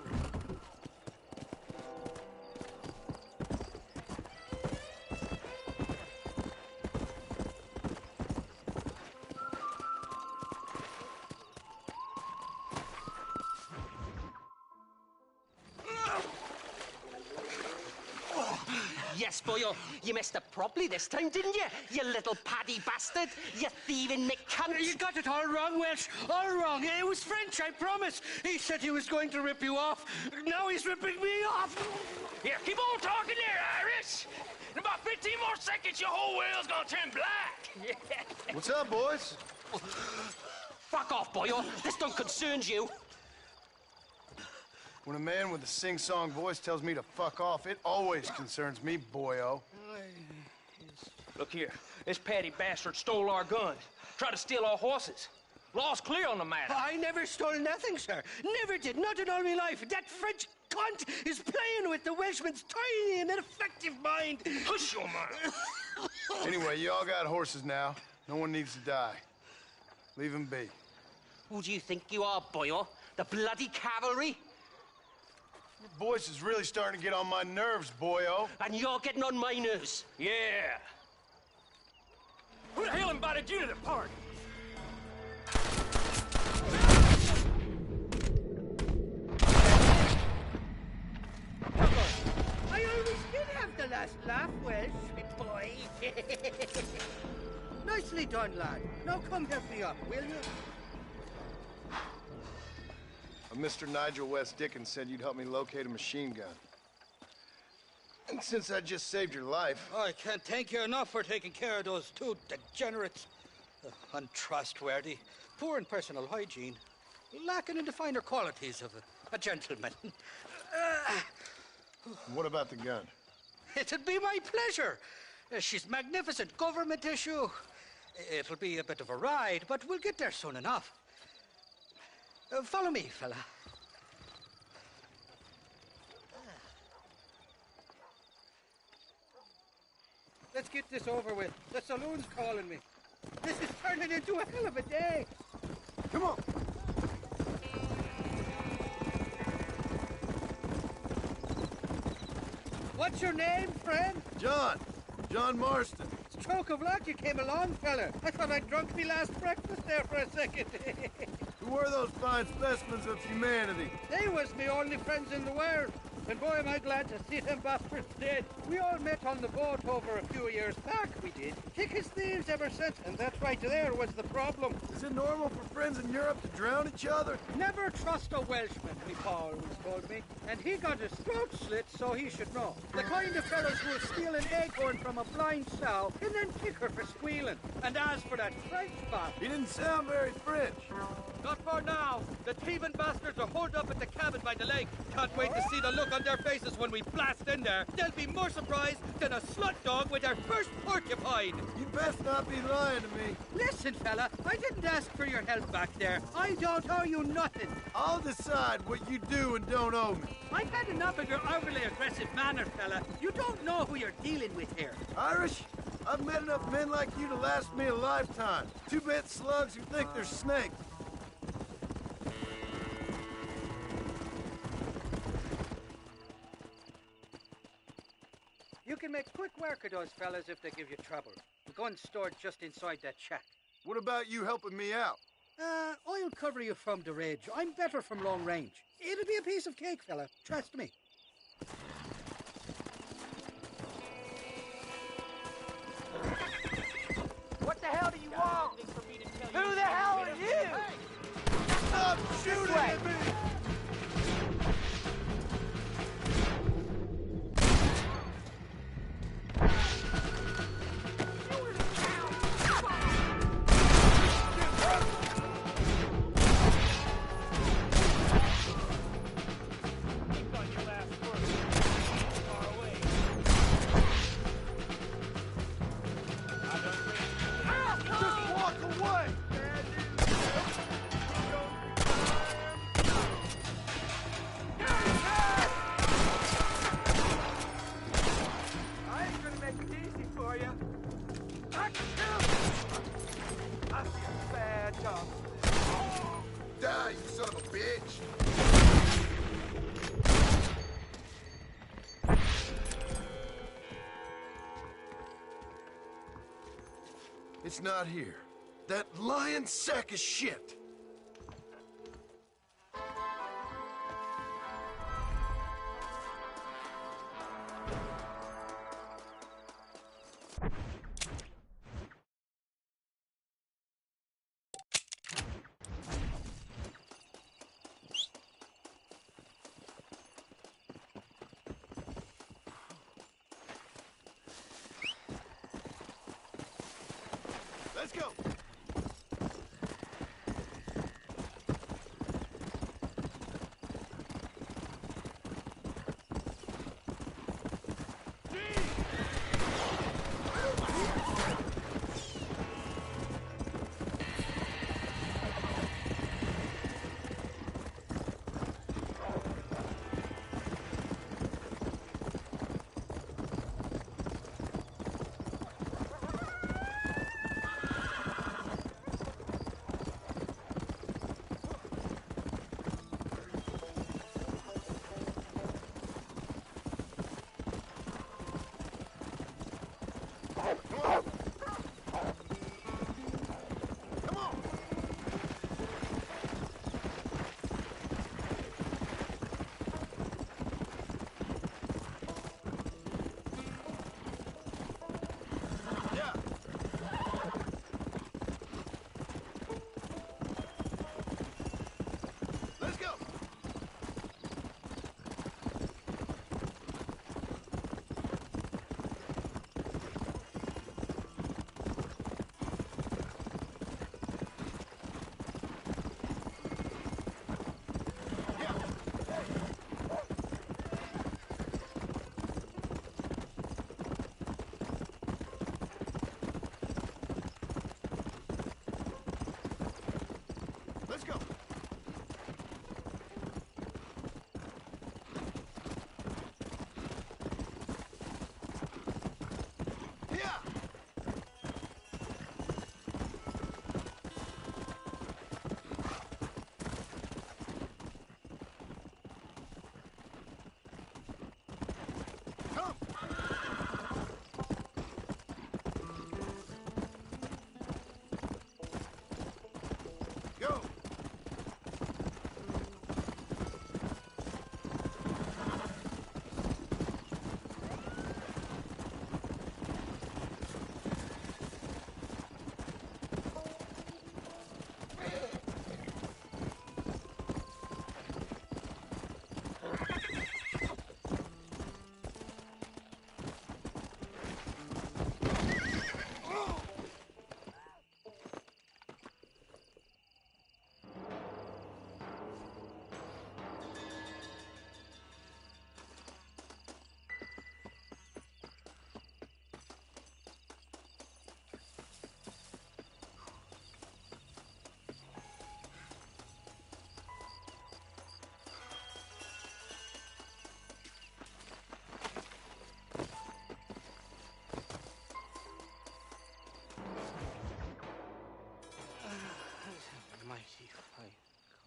Yes, boyo, you messed up properly this time, didn't you? You little paddy bastard. You thieving McCunt. You got it all wrong, Welsh. All wrong. It was French, I promise. He said he was going to rip you off. Now he's ripping me off. Here, keep on talking there, Irish. In about 15 more seconds, your whole whale's gonna turn black. What's up, boys? Fuck off, boyo. This don't concern you. When a man with a sing-song voice tells me to fuck off, it always concerns me, boyo. Look here, this Paddy bastard stole our guns, tried to steal our horses. Law's clear on the matter. I never stole nothing, sir. Never did. Not in all my life. That French cunt is playing with the Welshman's tiny and ineffective mind. Hush your mouth. Anyway, you all got horses now. No one needs to die. Leave them be. Who do you think you are, boyo? The bloody cavalry? Your voice is really starting to get on my nerves, boyo. And you're getting on my nerves. Yeah. Who the hell invited you to the party? I always did have the last laugh, Welsh, me boy. Nicely done, lad. Now come help me up, will you? A Mr. Nigel West Dickens said you'd help me locate a machine gun. And since I just saved your life... I can't thank you enough for taking care of those two degenerates. Untrustworthy, poor in personal hygiene, lacking in the finer qualities of a gentleman. What about the gun? It'd be my pleasure. She's magnificent, government issue. It'll be a bit of a ride, but we'll get there soon enough. Follow me, fella. Let's get this over with. The saloon's calling me. This is turning into a hell of a day. Come on. What's your name, friend? John. John Marston. Stroke of luck you came along, fella. I thought I'd drunk me last breakfast there for a second. Who were those fine specimens of humanity? They was me only friends in the world. And boy, am I glad to see them bastards dead. We all met on the boat over a few years back, we did. Thick as thieves ever since, and that right there was the problem. Is it normal for friends in Europe to drown each other? Never trust a Welshman, me pa always told me. And he got his throat slit, so he should know. The kind of fellas who will steal an acorn from a blind sow and then kick her for squealing. And as for that French bastard... He didn't sound very French. Not for now. The thieving bastards are holed up at the cabin by the lake. Can't wait to see the look on their faces when we blast in there. They'll be more surprised than a slut dog with their first porcupine. You best not be lying to me. Listen, fella, I didn't ask for your help back there. I don't owe you nothing. I'll decide what you do and don't owe me. I've had enough of your overly aggressive manner, fella. You don't know who you're dealing with here. Irish? I've met enough men like you to last me a lifetime. Two-bit slugs who think they're snakes. You can make quick work of those fellas if they give you trouble. The gun's stored just inside that shack. What about you helping me out? I'll cover you from the ridge. I'm better from long range. It'll be a piece of cake, fella. Trust me. What the hell do you want? Who the hell are you? Stop shooting at me! Die, you son of a bitch! It's not here. That lying sack of shit! Let's go!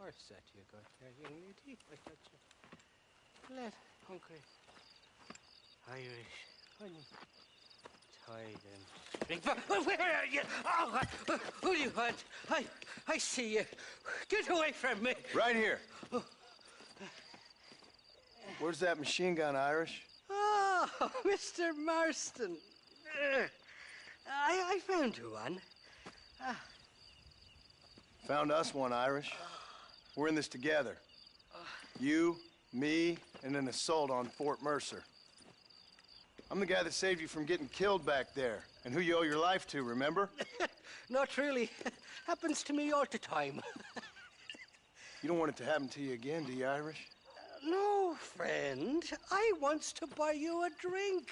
horse that you got there, young lady? I thought you... Let Uncle Irish honey tie them. Where are you? Oh, who do you want? I see you. Get away from me. Right here. Where's that machine gun, Irish? Oh, Mr. Marston. I found you one. Found us one, Irish. We're in this together. You, me, and an assault on Fort Mercer. I'm the guy that saved you from getting killed back there, and who you owe your life to, remember? Not really. Happens to me all the time. You don't want it to happen to you again, do you, Irish? No, friend. I wants to buy you a drink.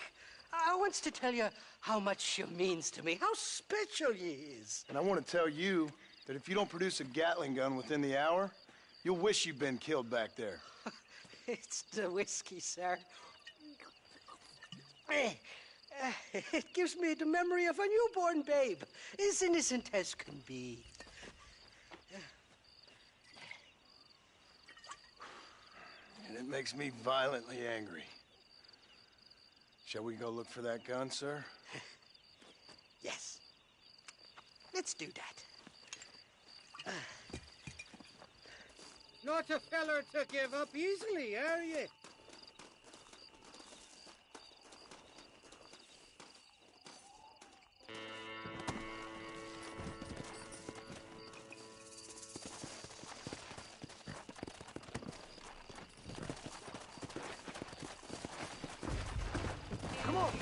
I wants to tell you how much you means to me, how special you is. And I want to tell you that if you don't produce a Gatling gun within the hour, you'll wish you'd been killed back there. It's the whiskey, sir. It gives me the memory of a newborn babe, as innocent as can be. And it makes me violently angry. Shall we go look for that gun, sir? Yes. Let's do that. Not a feller to give up easily, are you? Come on!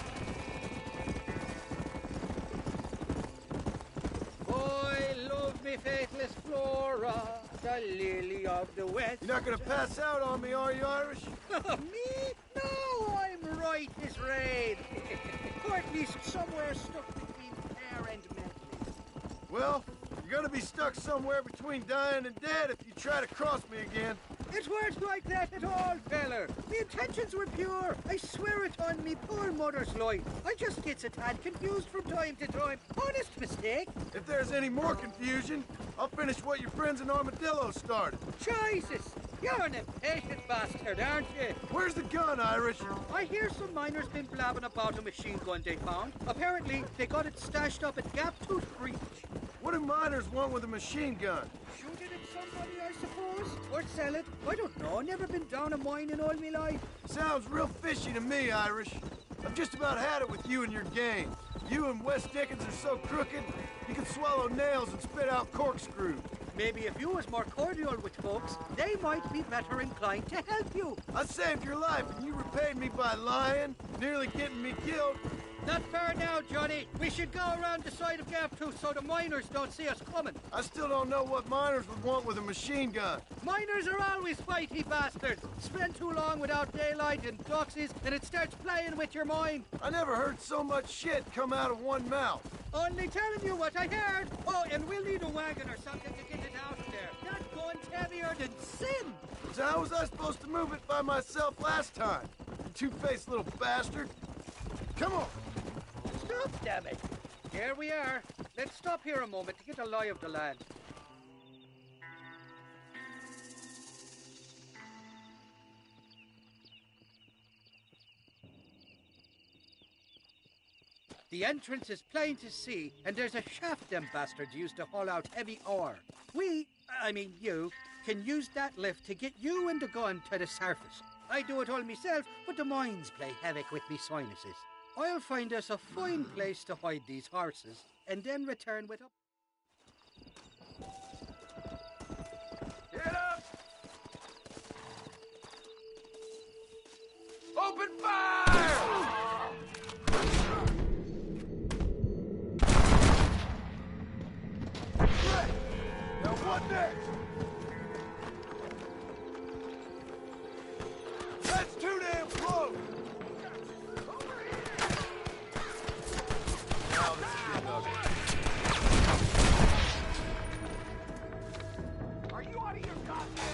I love me faithless Flora, the lily of the West. You're not gonna pass out on me, are you, Irish? Me? No, I'm right as rain. Or at least somewhere stuck between pear and medley. Well, you're gonna be stuck somewhere between dying and dead if you try to cross me again. It weren't like that at all, feller. The intentions were pure. I swear it on me poor mother's life. I just gets a tad confused from time to time. Honest mistake. If there's any more confusion, I'll finish what your friends in Armadillo started. Jesus! You're an impatient bastard, aren't you? Where's the gun, Irish? I hear some miners been blabbing about a machine gun they found. Apparently, they got it stashed up at Gap Tooth Breach. What do miners want with a machine gun? Shoot it at somebody, I suppose? Or sell it? I don't know. Never been down a mine in all my life. Sounds real fishy to me, Irish. I've just about had it with you and your game. You and Wes Dickens are so crooked, you can swallow nails and spit out corkscrews. Maybe if you was more cordial with folks, they might be better inclined to help you. I saved your life, and you repaid me by lying, nearly getting me killed. Not fair now, Johnny. We should go around the side of Gap Tooth so the miners don't see us coming. I still don't know what miners would want with a machine gun. Miners are always fighty bastards. Spend too long without daylight and doxies, and it starts playing with your mind. I never heard so much shit come out of one mouth. Only telling you what I heard. Oh, and we'll need a wagon or something to get it out of there. That gun's heavier than sin. So how was I supposed to move it by myself last time? You two-faced little bastard. Come on. Stop, damn it. Here we are. Let's stop here a moment to get a lie of the land. The entrance is plain to see, and there's a shaft them bastards use to haul out heavy ore. You, can use that lift to get you and the gun to the surface. I do it all myself, but the mines play havoc with me sinuses. I'll find us a fine place to hide these horses, and then return with a... Get up! Open fire! Now what next? That's too damn close! Now this is getting ugly. Are you out of your goddamn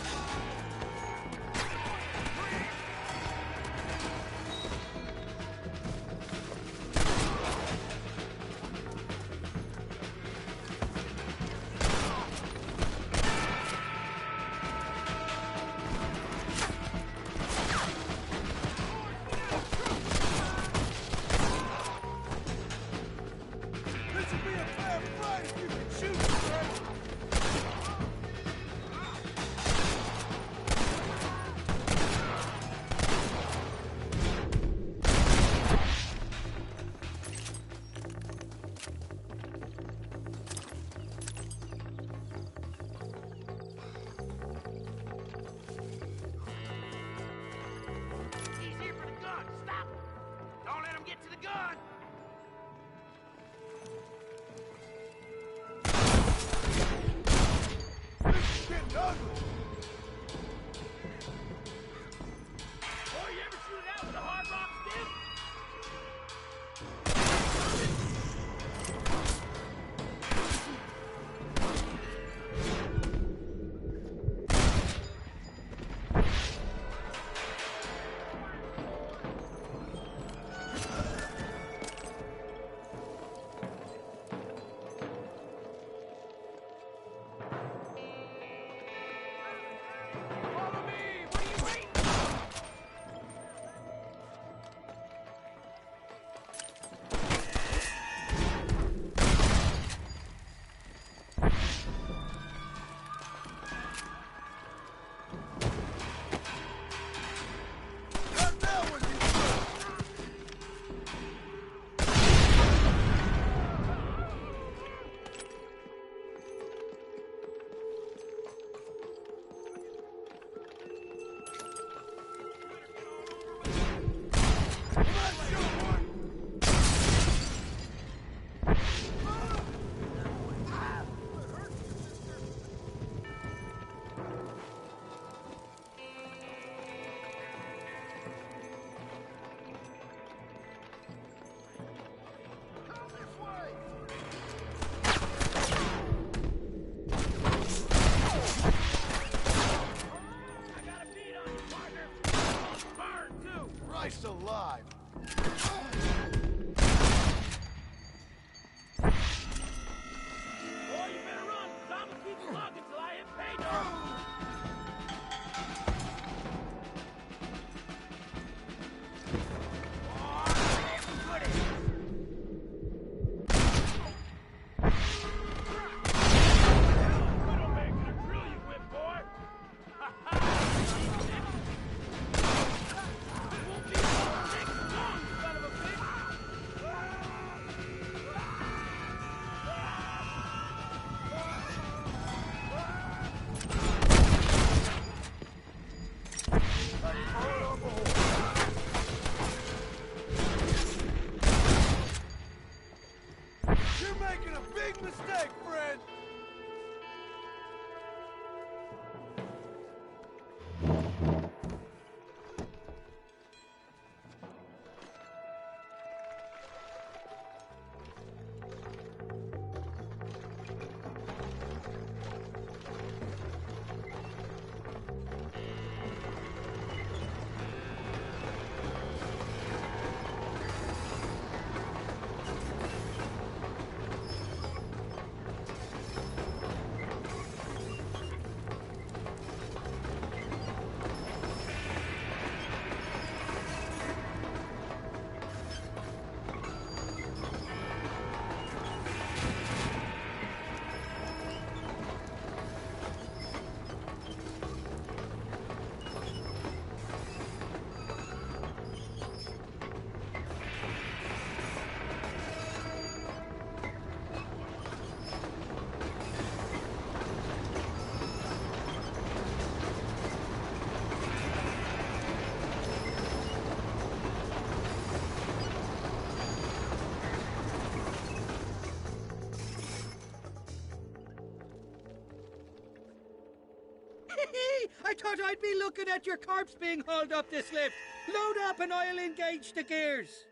I thought I'd be looking at your corpse being hauled up this lift. Load up and I'll engage the gears.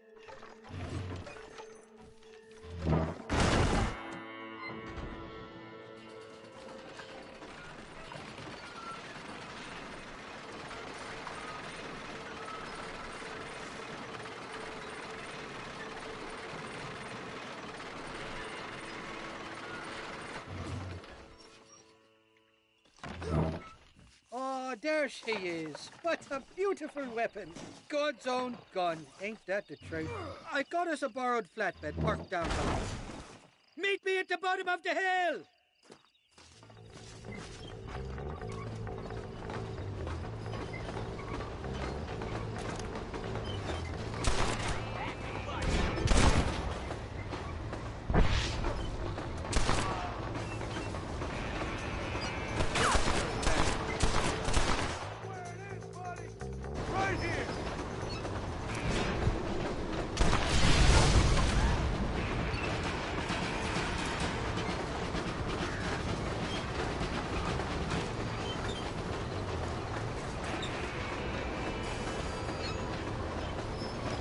Oh, there she is. What a beautiful weapon. God's own gun. Ain't that the truth? I got us a borrowed flatbed parked down below. Meet me at the bottom of the hill!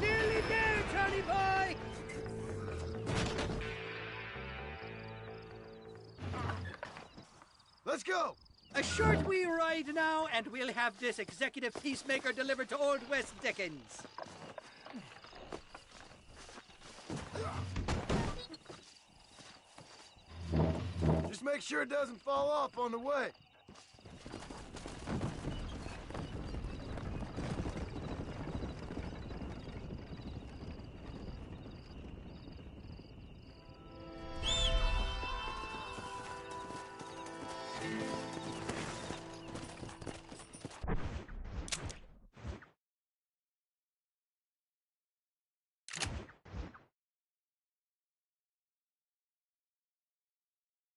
Nearly there, Johnny boy! Let's go! A short wee ride now, and we'll have this executive peacemaker delivered to Old West Dickens. Just make sure it doesn't fall off on the way.